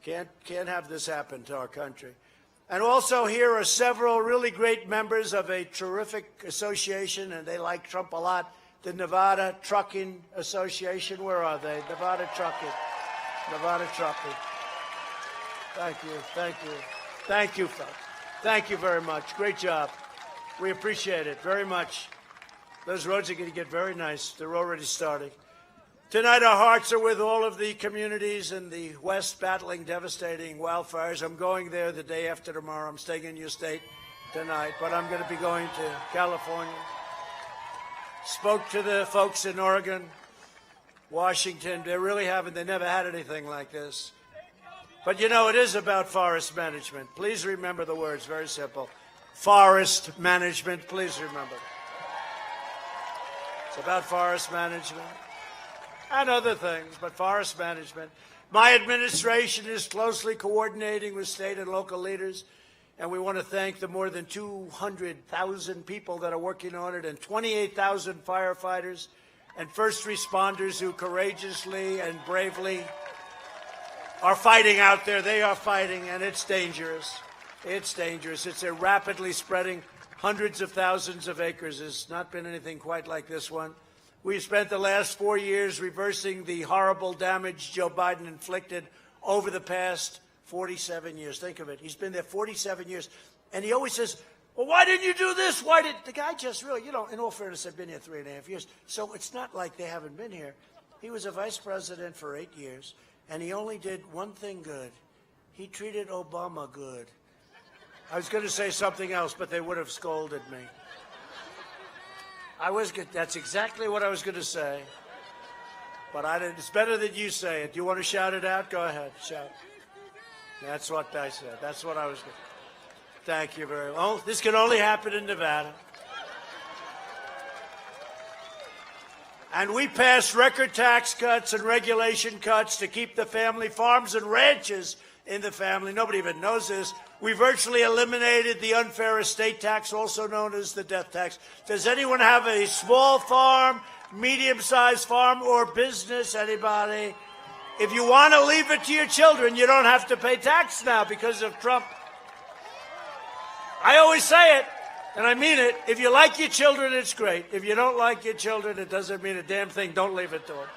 Can't have this happen to our country. And also here are several really great members of a terrific association, and they like Trump a lot, the Nevada Trucking Association. Where are they? Nevada Trucking. Nevada Trucking. Thank you. Thank you. Thank you, folks. Thank you very much. Great job. We appreciate it very much. Those roads are going to get very nice. They're already starting. Tonight, our hearts are with all of the communities in the West battling devastating wildfires. I'm going there the day after tomorrow. I'm staying in your state tonight, but I'm going to be going to California. Spoke to the folks in Oregon, Washington. They never had anything like this. But, you know, it is about forest management. Please remember the words, very simple. Forest management, please remember. It's about forest management. And other things, but forest management. My administration is closely coordinating with state and local leaders, and we want to thank the more than 200,000 people that are working on it, and 28,000 firefighters and first responders who courageously and bravely are fighting out there. They are fighting, and it's dangerous. It's dangerous. It's a rapidly spreading hundreds of thousands of acres. There's not been anything quite like this one. We've spent the last 4 years reversing the horrible damage Joe Biden inflicted over the past 47 years. Think of it. He's been there 47 years. And he always says, well, why didn't you do this? Why did the guy just really, you know, in all fairness, I've been here 3.5 years. So it's not like they haven't been here. He was a vice president for 8 years, and he only did one thing good. He treated Obama good. I was going to say something else, but they would have scolded me. That's exactly what I was going to say. But I didn't. It's better that you say it. Do you want to shout it out? Go ahead. Shout. That's what I said. That's what I was going to. Thank you very much. Oh, this can only happen in Nevada. And we passed record tax cuts and regulation cuts to keep the family farms and ranches in the family. Nobody even knows this. We virtually eliminated the unfair estate tax, also known as the death tax. Does anyone have a small farm, medium-sized farm, or business? Anybody? If you want to leave it to your children, you don't have to pay tax now because of Trump. I always say it, and I mean it. If you like your children, it's great. If you don't like your children, it doesn't mean a damn thing. Don't leave it to them.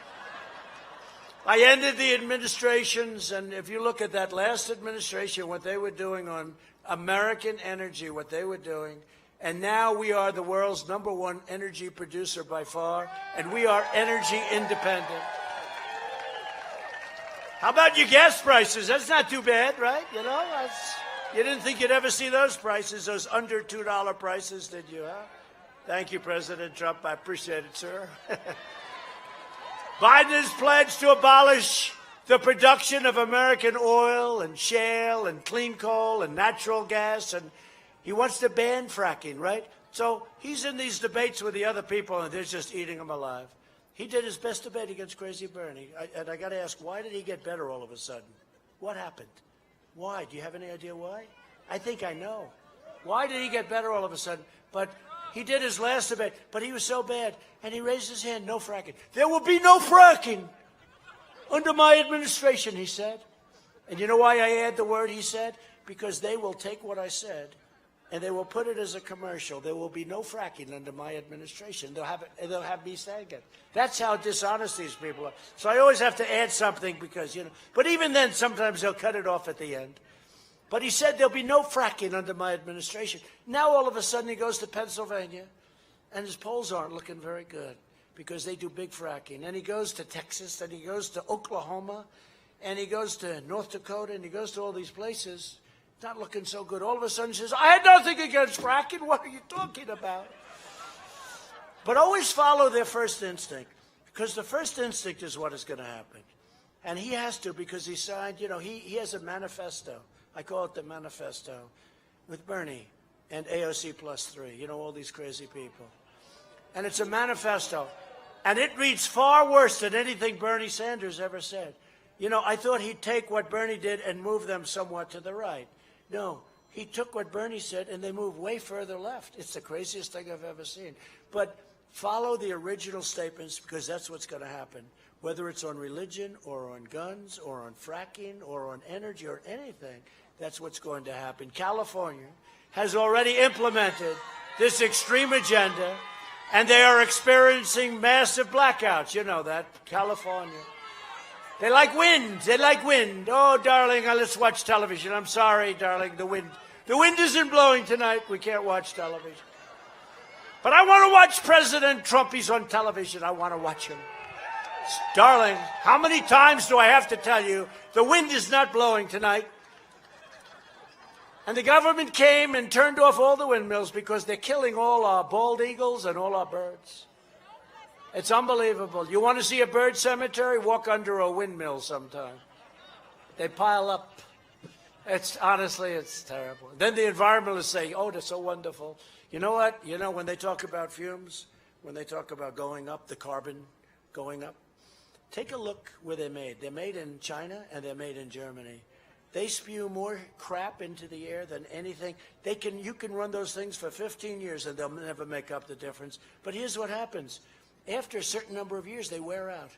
I ended the administrations, and if you look at that last administration, what they were doing on American energy, what they were doing, and now we are the world's #1 energy producer by far, and we are energy independent. How about your gas prices? That's not too bad, right? You know, you didn't think you'd ever see those prices, those under $2 prices, did you? Huh? Thank you, President Trump. I appreciate it, sir. Biden has pledged to abolish the production of American oil and shale and clean coal and natural gas, and he wants to ban fracking, right? So he's in these debates with the other people, and they're just eating him alive. He did his best debate against Crazy Bernie, and I got to ask, why did he get better all of a sudden? What happened? Why? Do you have any idea why? I think I know. Why did he get better all of a sudden? But he did his last debate, but he was so bad, and he raised his hand, no fracking. There will be no fracking under my administration, he said. And you know why I add the word he said? Because they will take what I said, and they will put it as a commercial. There will be no fracking under my administration. They'll have me saying it. That's how dishonest these people are. So I always have to add something because, you know, but even then, sometimes they'll cut it off at the end. But he said there'll be no fracking under my administration. Now, all of a sudden, he goes to Pennsylvania, and his polls aren't looking very good because they do big fracking. And he goes to Texas, and he goes to Oklahoma, and he goes to North Dakota, and he goes to all these places, not looking so good. All of a sudden he says, I had nothing against fracking. What are you talking about? But always follow their first instinct, because the first instinct is what is going to happen. And he has to, because he signed, he has a manifesto. I call it the manifesto, with Bernie and AOC plus 3, all these crazy people. And it's a manifesto. And it reads far worse than anything Bernie Sanders ever said. I thought he'd take what Bernie did and move them somewhat to the right. No, he took what Bernie said and they moved way further left. It's the craziest thing I've ever seen. But follow the original statements, because that's what's going to happen. Whether it's on religion or on guns or on fracking or on energy or anything, that's what's going to happen. California has already implemented this extreme agenda, and they are experiencing massive blackouts. You know that, California. They like wind. They like wind. Oh, darling, let's watch television. I'm sorry, darling, the wind. The wind isn't blowing tonight. We can't watch television. But I want to watch President Trump. He's on television. I want to watch him. Darling, how many times do I have to tell you the wind is not blowing tonight? And the government came and turned off all the windmills because they're killing all our bald eagles and all our birds. It's unbelievable. You want to see a bird cemetery? Walk under a windmill sometime. They pile up. Honestly, it's terrible. Then the environmentalists say, oh, they're so wonderful. You know what? When they talk about fumes, when they talk about going up, the carbon going up, take a look where they're made. They're made in China and they're made in Germany. They spew more crap into the air than anything. You can run those things for 15 years and they'll never make up the difference. But here's what happens. After a certain number of years, they wear out.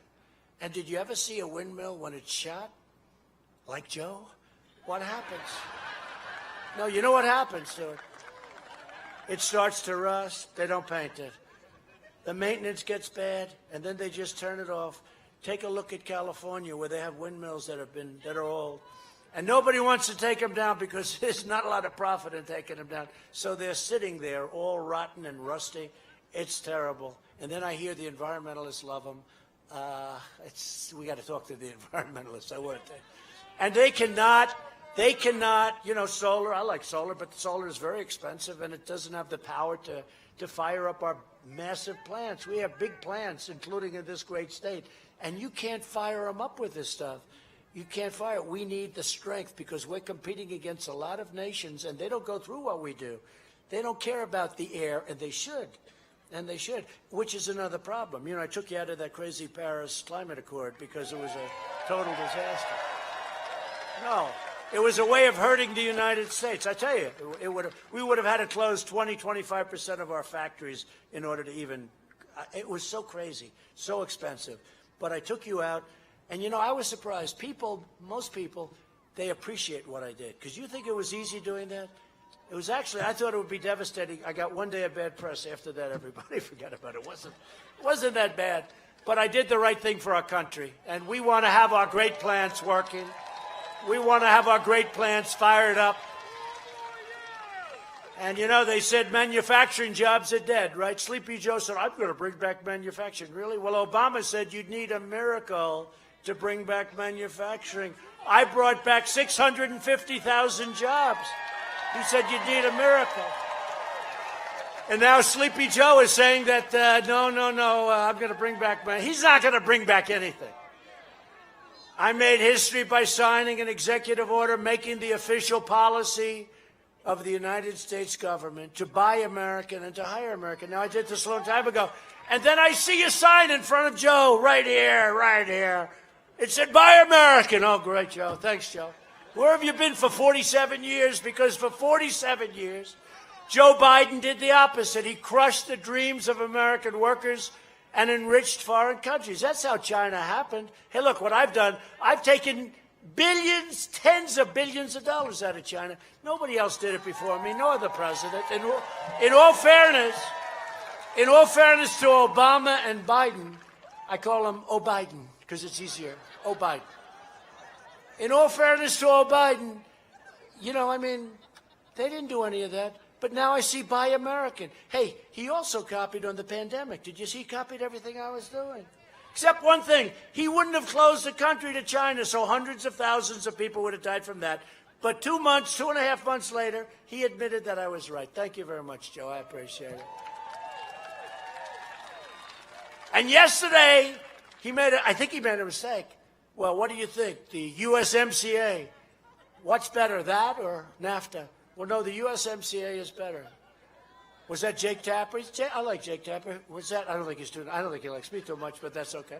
And did you ever see a windmill when it's shot? Like Joe? What happens? No, you know what happens to it? It starts to rust. They don't paint it. The maintenance gets bad, and then they just turn it off. Take a look at California, where they have windmills that are old. And nobody wants to take them down because there's not a lot of profit in taking them down. So they're sitting there all rotten and rusty. It's terrible. And then I hear the environmentalists love them. We got to talk to the environmentalists. I would. And they cannot, solar. I like solar, but solar is very expensive, and it doesn't have the power to fire up our massive plants. We have big plants, including in this great state, and you can't fire them up with this stuff. You can't fire it. We need the strength, because we're competing against a lot of nations, and they don't go through what we do. They don't care about the air, and they should. And they should, which is another problem. I took you out of that crazy Paris Climate Accord because it was a total disaster. No, it was a way of hurting the United States. I tell you, we would have had to close 25% of our factories in order to even, it was so crazy, so expensive. But I took you out, and I was surprised. Most people, they appreciate what I did. Because you think it was easy doing that? It was actually, I thought it would be devastating. I got one day of bad press. After that, everybody forgot about it. It wasn't that bad. But I did the right thing for our country. And we want to have our great plants working. We want to have our great plants fired up. And, they said manufacturing jobs are dead, right? Sleepy Joe said, I'm going to bring back manufacturing. Really? Well, Obama said you'd need a miracle to bring back manufacturing. I brought back 650,000 jobs. He said you need a miracle. And now Sleepy Joe is saying that, no, I'm going to bring back he's not going to bring back anything. I made history by signing an executive order making the official policy of the United States government to buy American and to hire American. Now, I did this a long time ago. And then I see a sign in front of Joe, right here. It said, buy American. Oh, great, Joe. Thanks, Joe. Where have you been for 47 years? Because for 47 years, Joe Biden did the opposite. He crushed the dreams of American workers and enriched foreign countries. That's how China happened. Hey, look, what I've done, I've taken billions, tens of billions of dollars out of China. Nobody else did it before me, no other president. In all fairness to Obama and Biden, I call them O'Biden because it's easier. O'Biden. In all fairness to O'Biden, they didn't do any of that. But now I see Buy American. Hey, he also copied on the pandemic. Did you see he copied everything I was doing? Except one thing, he wouldn't have closed the country to China, so hundreds of thousands of people would have died from that. But 2.5 months later, he admitted that I was right. Thank you very much, Joe. I appreciate it. And yesterday, I think he made a mistake. Well, what do you think? The USMCA, what's better, that or NAFTA? Well, no, the USMCA is better. Was that Jake Tapper? I like Jake Tapper. Was that? I don't think he likes me too much, but that's okay.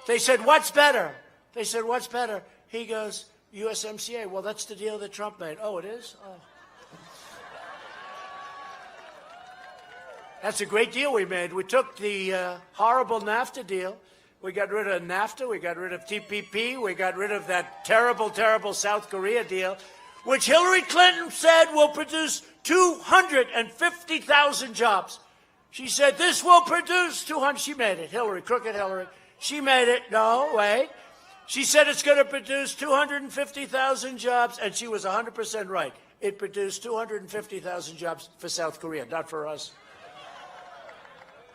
They said, what's better? They said, what's better? He goes, USMCA. Well, that's the deal that Trump made. Oh, it is? Oh. That's a great deal we made. We took the horrible NAFTA deal. We got rid of NAFTA. We got rid of TPP. We got rid of that terrible, terrible South Korea deal, which Hillary Clinton said will produce 250,000 jobs. She said, this will produce 200. She made it. Hillary, crooked Hillary. She made it. No, wait. She said it's going to produce 250,000 jobs, and she was 100% right. It produced 250,000 jobs for South Korea, not for us.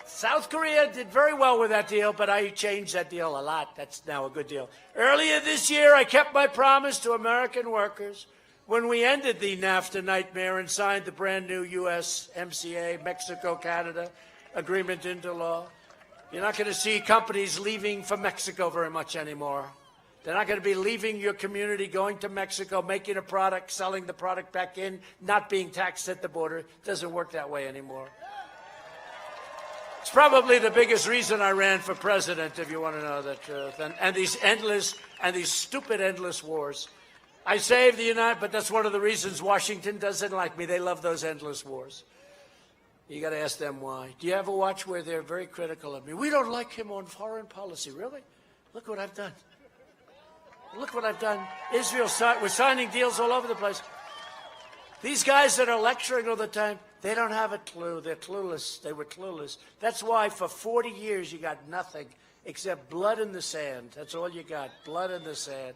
South Korea did very well with that deal, but I changed that deal a lot. That's now a good deal. Earlier this year, I kept my promise to American workers when we ended the NAFTA nightmare and signed the brand new USMCA, Mexico-Canada agreement into law. You're not going to see companies leaving for Mexico very much anymore. They're not going to be leaving your community, going to Mexico, making a product, selling the product back in, not being taxed at the border. It doesn't work that way anymore. It's probably the biggest reason I ran for president, if you want to know the truth. And these stupid endless wars. I saved the United, but that's one of the reasons Washington doesn't like me. They love those endless wars. You got to ask them why. Do you ever watch where they're very critical of me? We don't like him on foreign policy. Really? Look what I've done. Look what I've done. Israel, we're signing deals all over the place. These guys that are lecturing all the time, they don't have a clue. They're clueless. They were clueless. That's why for 40 years you got nothing except blood in the sand. That's all you got, blood in the sand.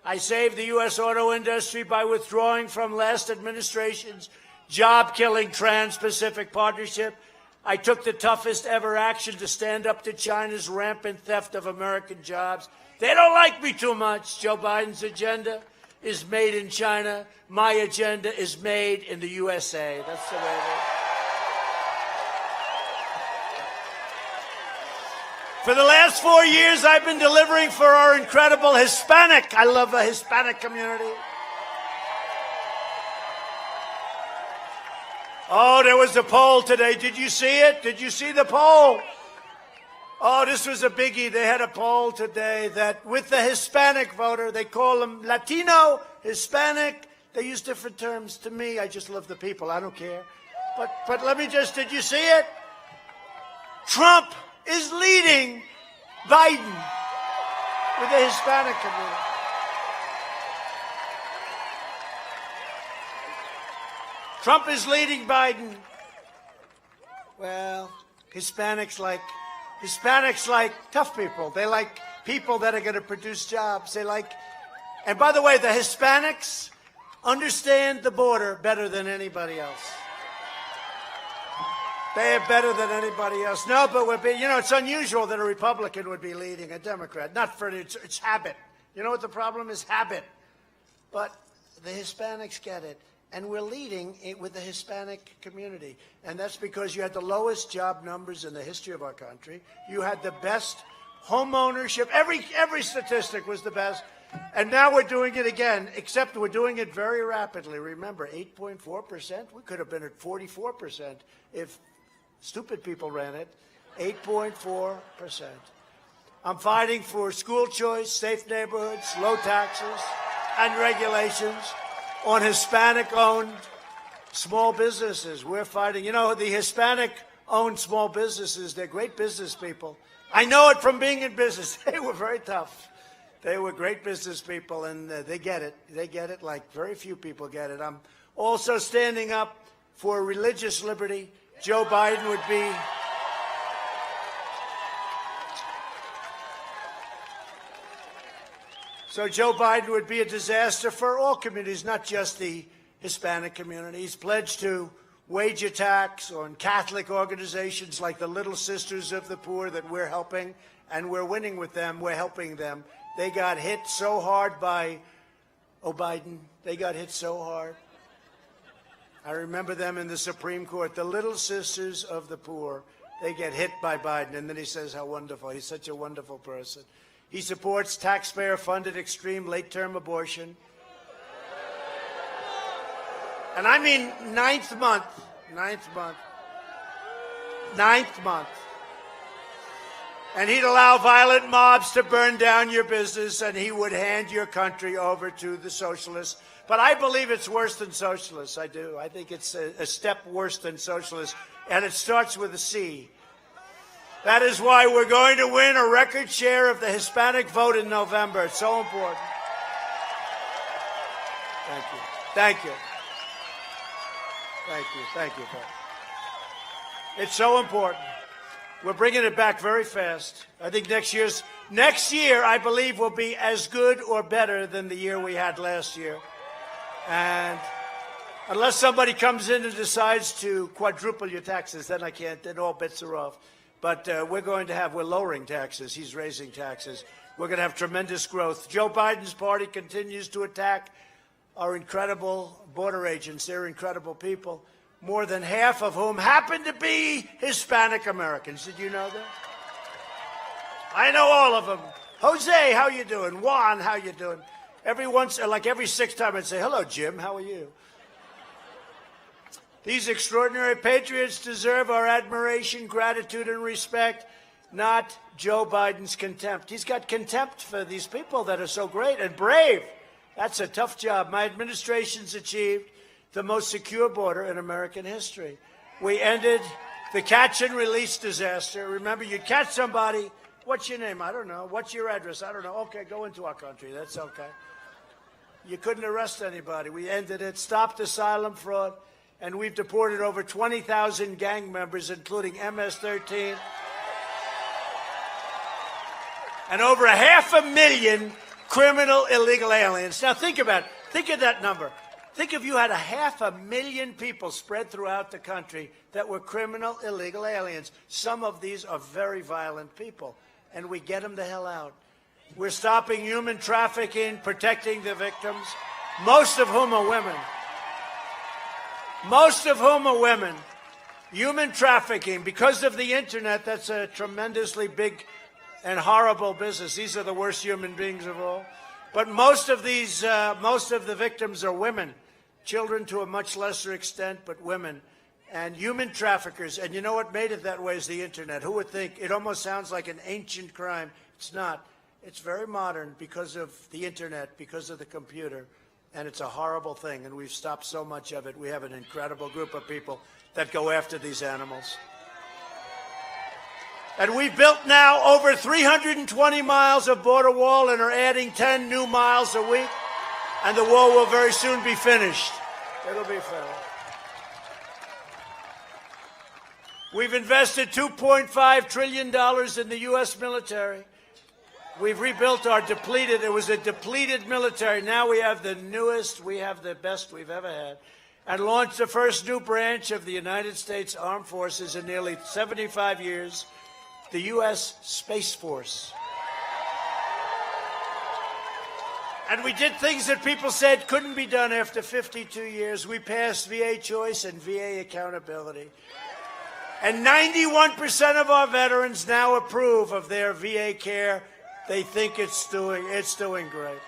I saved the U.S. auto industry by withdrawing from last administration's job-killing Trans-Pacific Partnership. I took the toughest ever action to stand up to China's rampant theft of American jobs. They don't like me too much. Joe Biden's agenda is made in China. My agenda is made in the USA. That's the way it is. For the last 4 years, I've been delivering for our incredible Hispanic. I love the Hispanic community. Oh, there was a poll today. Did you see it? Did you see the poll? Oh, this was a biggie. They had a poll today that with the Hispanic voter, they call them Latino, Hispanic. They use different terms. To me, I just love the people. I don't care. But let me just, did you see it? Trump is leading Biden with the Hispanic community. Trump is leading Biden. Well, Hispanics like tough people. They like people that are going to produce jobs. They like, and by the way, the Hispanics understand the border better than anybody else. They are better than anybody else. No, but it's unusual that a Republican would be leading a Democrat. Not for it's habit. You know what the problem is? Habit. But the Hispanics get it. And we're leading it with the Hispanic community. And that's because you had the lowest job numbers in the history of our country. You had the best home ownership. Every statistic was the best. And now we're doing it again, except we're doing it very rapidly. Remember, 8.4%? We could have been at 44% if stupid people ran it. 8.4%. I'm fighting for school choice, safe neighborhoods, low taxes, and regulations on Hispanic-owned small businesses. We're fighting. You know, the Hispanic-owned small businesses, they're great business people. I know it from being in business. They were very tough. They were great business people, and they get it. They get it like very few people get it. I'm also standing up for religious liberty. Joe Biden would be... So Joe Biden would be a disaster for all communities, not just the Hispanic community. He's pledged to wage attacks on Catholic organizations like the Little Sisters of the Poor that we're helping, and we're winning with them. We're helping them. They got hit so hard by Biden. They got hit so hard. I remember them in the Supreme Court, the Little Sisters of the Poor. They get hit by Biden, and then he says how wonderful. He's such a wonderful person. He supports taxpayer-funded extreme late-term abortion. And I mean ninth month. And he'd allow violent mobs to burn down your business, and he would hand your country over to the socialists. But I believe it's worse than socialists. I do. I think it's a step worse than socialists, and it starts with a C. That is why we're going to win a record share of the Hispanic vote in November. It's so important. Thank you. Thank you. Thank you. Thank you, folks. It's so important. We're bringing it back very fast. I think next year, I believe, will be as good or better than the year we had last year. And unless somebody comes in and decides to quadruple your taxes, then I can't. Then all bets are off. But we're lowering taxes. He's raising taxes. We're going to have tremendous growth. Joe Biden's party continues to attack our incredible border agents. They're incredible people, more than half of whom happen to be Hispanic Americans. Did you know that? I know all of them. Jose, how you doing? Juan, how you doing? Every sixth time I'd say, hello, Jim, how are you? These extraordinary patriots deserve our admiration, gratitude, and respect, not Joe Biden's contempt. He's got contempt for these people that are so great and brave. That's a tough job. My administration's achieved the most secure border in American history. We ended the catch and release disaster. Remember, you'd catch somebody. What's your name? I don't know. What's your address? I don't know. Okay, go into our country. That's okay. You couldn't arrest anybody. We ended it, stopped asylum fraud, and we've deported over 20,000 gang members, including MS-13, and over 500,000 criminal illegal aliens. Now think about it. Think of that number. Think if you had 500,000 people spread throughout the country that were criminal illegal aliens. Some of these are very violent people, and we get them the hell out. We're stopping human trafficking, protecting the victims, most of whom are women. Most of whom are women. Human trafficking, because of the internet, that's a tremendously big and horrible business. These are the worst human beings of all. But most of the victims are women, children to a much lesser extent, but women, and human traffickers. And you know what made it that way is the internet. Who would think? It almost sounds like an ancient crime. It's not. It's very modern because of the internet, because of the computer, and it's a horrible thing, and we've stopped so much of it. We have an incredible group of people that go after these animals. And we've built now over 320 miles of border wall and are adding 10 new miles a week, and the wall will very soon be finished. It'll be finished. We've invested $2.5 trillion in the U.S. military. We've rebuilt our it was a depleted military. Now we have the newest, we have the best we've ever had, and launched the first new branch of the United States Armed Forces in nearly 75 years, the U.S. Space Force. And we did things that people said couldn't be done after 52 years. We passed VA choice and VA accountability. And 91% of our veterans now approve of their VA care. They think it's doing great.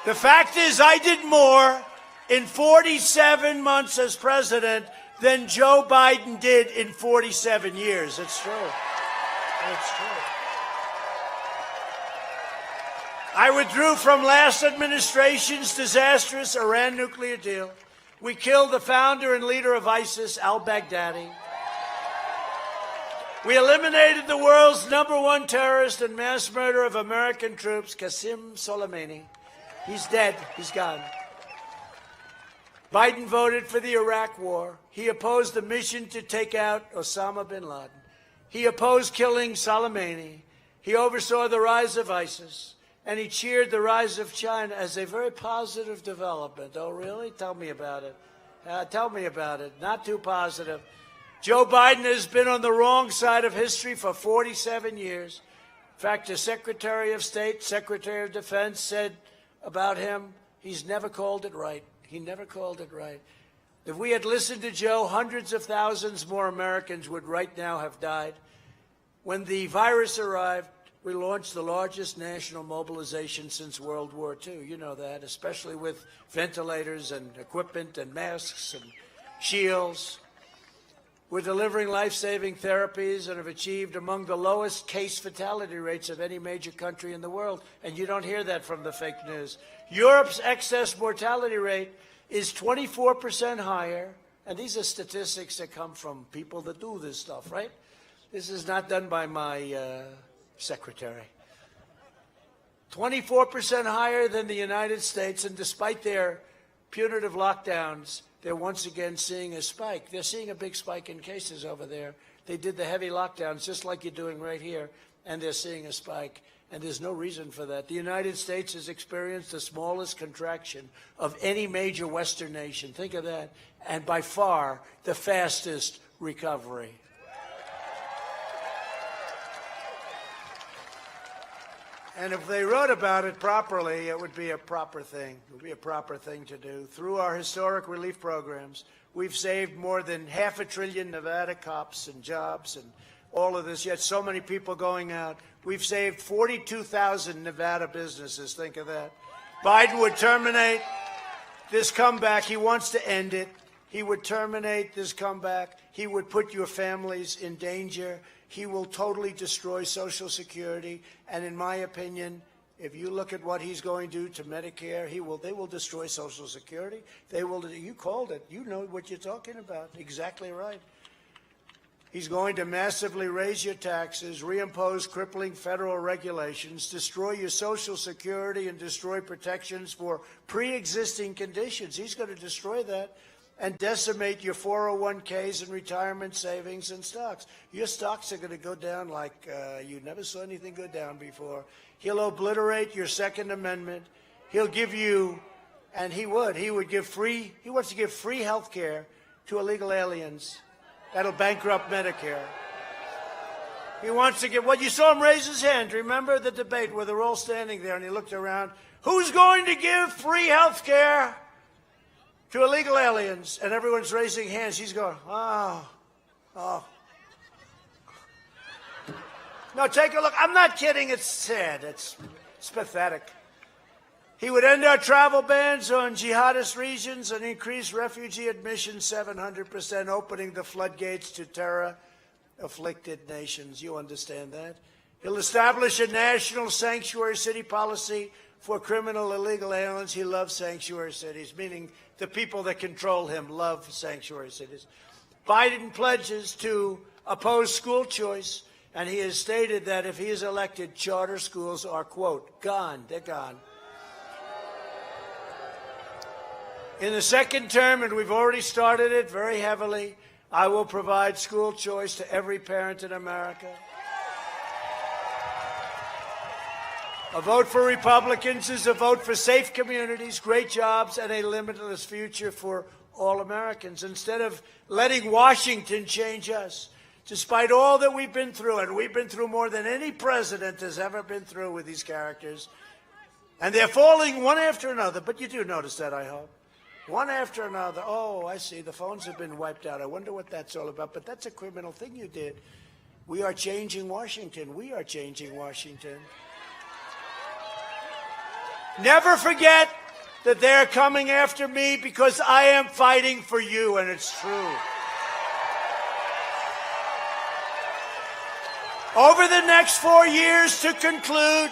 The fact is, I did more in 47 months as president than Joe Biden did in 47 years. It's true. It's true. I withdrew from last administration's disastrous Iran nuclear deal. We killed the founder and leader of ISIS, al-Baghdadi. We eliminated the world's #1 terrorist and mass murderer of American troops, Qasem Soleimani. He's dead. He's gone. Biden voted for the Iraq War. He opposed the mission to take out Osama bin Laden. He opposed killing Soleimani. He oversaw the rise of ISIS. And he cheered the rise of China as a very positive development. Oh, really? Tell me about it. Tell me about it. Not too positive. Joe Biden has been on the wrong side of history for 47 years. In fact, the Secretary of State, Secretary of Defense said about him, he's never called it right. He never called it right. If we had listened to Joe, hundreds of thousands more Americans would right now have died. When the virus arrived, we launched the largest national mobilization since World War II. You know that, especially with ventilators and equipment and masks and shields. We're delivering life-saving therapies and have achieved among the lowest case fatality rates of any major country in the world. And you don't hear that from the fake news. Europe's excess mortality rate is 24% higher. And these are statistics that come from people that do this stuff, right? This is not done by my secretary. 24% higher than the United States, and despite their punitive lockdowns, they're once again seeing a spike. They're seeing a big spike in cases over there. They did the heavy lockdowns just like you're doing right here, and they're seeing a spike, and there's no reason for that. The United States has experienced the smallest contraction of any major Western nation. Think of that. And by far, the fastest recovery. And if they wrote about it properly, it would be a proper thing. It would be a proper thing to do. Through our historic relief programs, we've saved more than $500 billion Nevada cops and jobs and all of this, yet so many people going out. We've saved 42,000 Nevada businesses. Think of that. Biden would terminate this comeback. He wants to end it. He would terminate this comeback. He would put your families in danger. He will totally destroy Social Security. And in my opinion, if you look at what he's going to do to Medicare, they will destroy Social Security. You called it. You know what you're talking about. Exactly right. He's going to massively raise your taxes, reimpose crippling federal regulations, destroy your Social Security, and destroy protections for pre-existing conditions. He's going to destroy that and decimate your 401ks and retirement savings and stocks. Your stocks are going to go down like you never saw anything go down before. He'll obliterate your Second Amendment. He'll give you, and he wants to give free health care to illegal aliens. That'll bankrupt Medicare. He wants to give, you saw him raise his hand. Remember the debate where they're all standing there and he looked around. Who's going to give free health care to illegal aliens? And everyone's raising hands. He's going, oh. No, take a look. I'm not kidding. It's sad. It's pathetic. He would end our travel bans on jihadist regions and increase refugee admissions 700%, opening the floodgates to terror-afflicted nations. You understand that? He'll establish a national sanctuary city policy for criminal illegal aliens. He loves sanctuary cities, meaning the people that control him love sanctuary cities. Biden pledges to oppose school choice, and he has stated that if he is elected, charter schools are, quote, gone. They're gone. In the second term, and we've already started it very heavily, I will provide school choice to every parent in America. A vote for Republicans is a vote for safe communities, great jobs, and a limitless future for all Americans. Instead of letting Washington change us, despite all that we've been through, and we've been through more than any president has ever been through with these characters, and they're falling one after another, but you do notice that, I hope. One after another. Oh, I see. The phones have been wiped out. I wonder what that's all about. But that's a criminal thing you did. We are changing Washington. We are changing Washington. Never forget that they're coming after me because I am fighting for you, and it's true. Over the next 4 years, to conclude,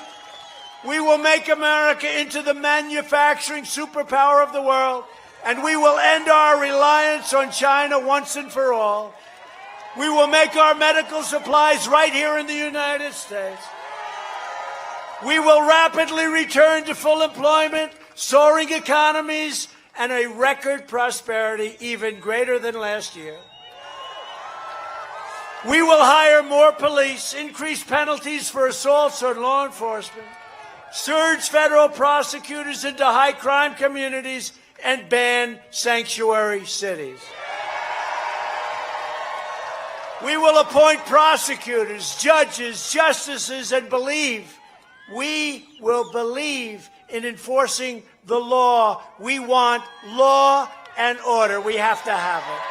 we will make America into the manufacturing superpower of the world, and we will end our reliance on China once and for all. We will make our medical supplies right here in the United States. We will rapidly return to full employment, soaring economies, and a record prosperity even greater than last year. We will hire more police, increase penalties for assaults on law enforcement, surge federal prosecutors into high-crime communities, and ban sanctuary cities. We will appoint prosecutors, judges, justices, and we will believe in enforcing the law. We want law and order. We have to have it.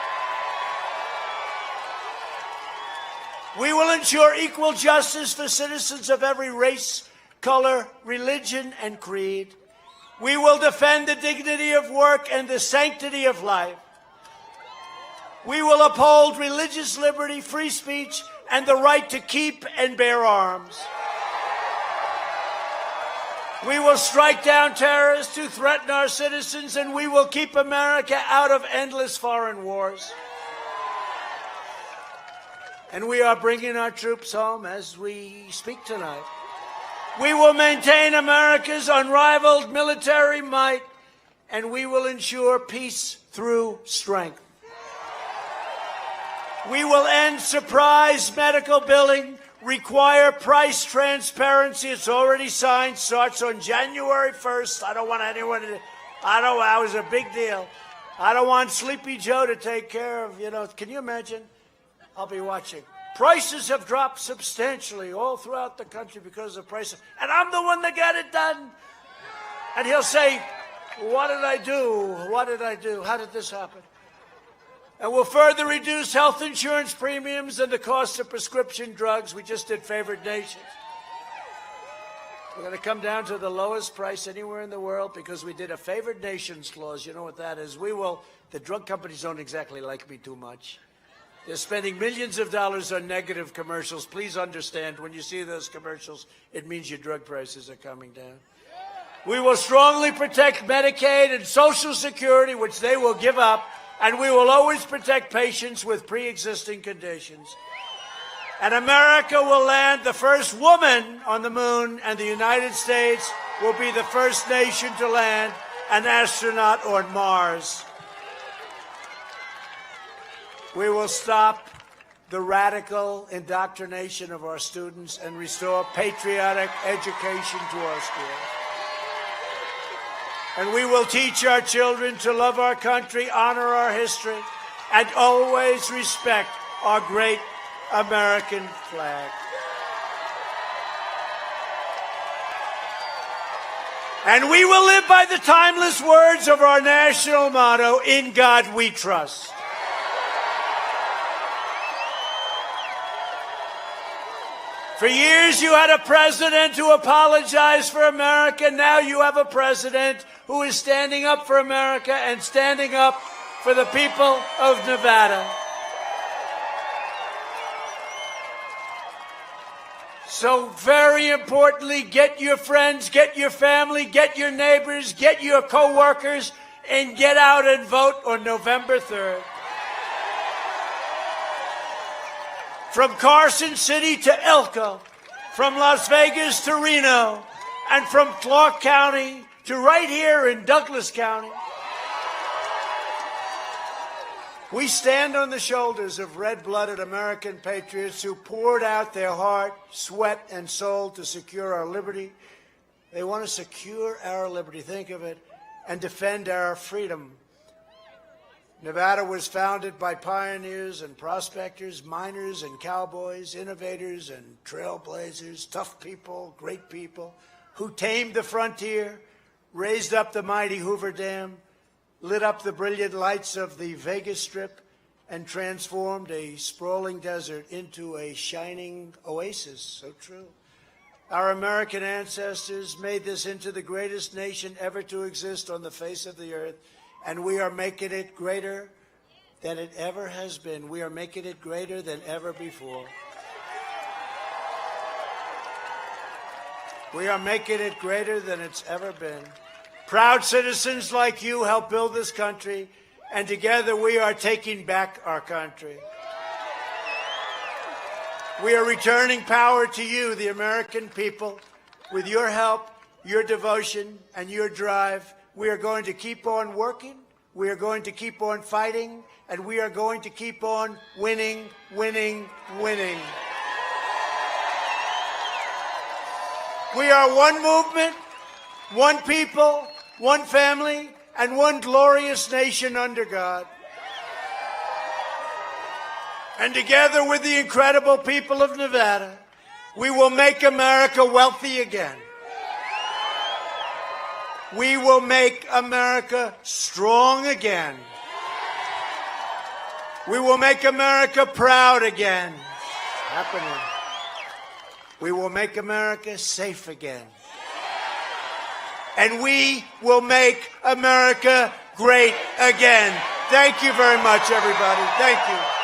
We will ensure equal justice for citizens of every race, color, religion, and creed. We will defend the dignity of work and the sanctity of life. We will uphold religious liberty, free speech, and the right to keep and bear arms. We will strike down terrorists who threaten our citizens, and we will keep America out of endless foreign wars. And we are bringing our troops home as we speak tonight. We will maintain America's unrivaled military might, and we will ensure peace through strength. We will end surprise medical billing, require price transparency. It's already signed, starts on January 1st. I don't want anyone to, that was a big deal. I don't want Sleepy Joe to take care of, can you imagine? I'll be watching. Prices have dropped substantially all throughout the country because of prices. And I'm the one that got it done. And he'll say, what did I do? What did I do? How did this happen? And we'll further reduce health insurance premiums and the cost of prescription drugs. We just did favored nations. We're going to come down to the lowest price anywhere in the world because we did a favored nations clause. You know what that is? The drug companies don't exactly like me too much. They're spending millions of dollars on negative commercials. Please understand, when you see those commercials, it means your drug prices are coming down. We will strongly protect Medicaid and Social Security, which they will give up. And we will always protect patients with pre-existing conditions. And America will land the first woman on the moon, and the United States will be the first nation to land an astronaut on Mars. We will stop the radical indoctrination of our students and restore patriotic education to our schools. And we will teach our children to love our country, honor our history, and always respect our great American flag. And we will live by the timeless words of our national motto, "In God we trust." For years, you had a president who apologized for America. Now you have a president who is standing up for America and standing up for the people of Nevada. So very importantly, get your friends, get your family, get your neighbors, get your co-workers, and get out and vote on November 3rd. From Carson City to Elko, from Las Vegas to Reno, and from Clark County to right here in Douglas County. We stand on the shoulders of red-blooded American patriots who poured out their heart, sweat, and soul to secure our liberty. They want to secure our liberty, think of it, and defend our freedom. Nevada was founded by pioneers and prospectors, miners and cowboys, innovators and trailblazers, tough people, great people, who tamed the frontier, raised up the mighty Hoover Dam, lit up the brilliant lights of the Vegas Strip, and transformed a sprawling desert into a shining oasis. So true. Our American ancestors made this into the greatest nation ever to exist on the face of the earth, and we are making it greater than it ever has been. We are making it greater than ever before. We are making it greater than it's ever been. Proud citizens like you help build this country, and together we are taking back our country. We are returning power to you, the American people. With your help, your devotion, and your drive, we are going to keep on working, we are going to keep on fighting, and we are going to keep on winning, winning, winning. We are one movement, one people, one family, and one glorious nation under God. And together with the incredible people of Nevada, we will make America wealthy again. We will make America strong again. We will make America proud again. Happening. We will make America safe again. And we will make America great again. Thank you very much, everybody. Thank you.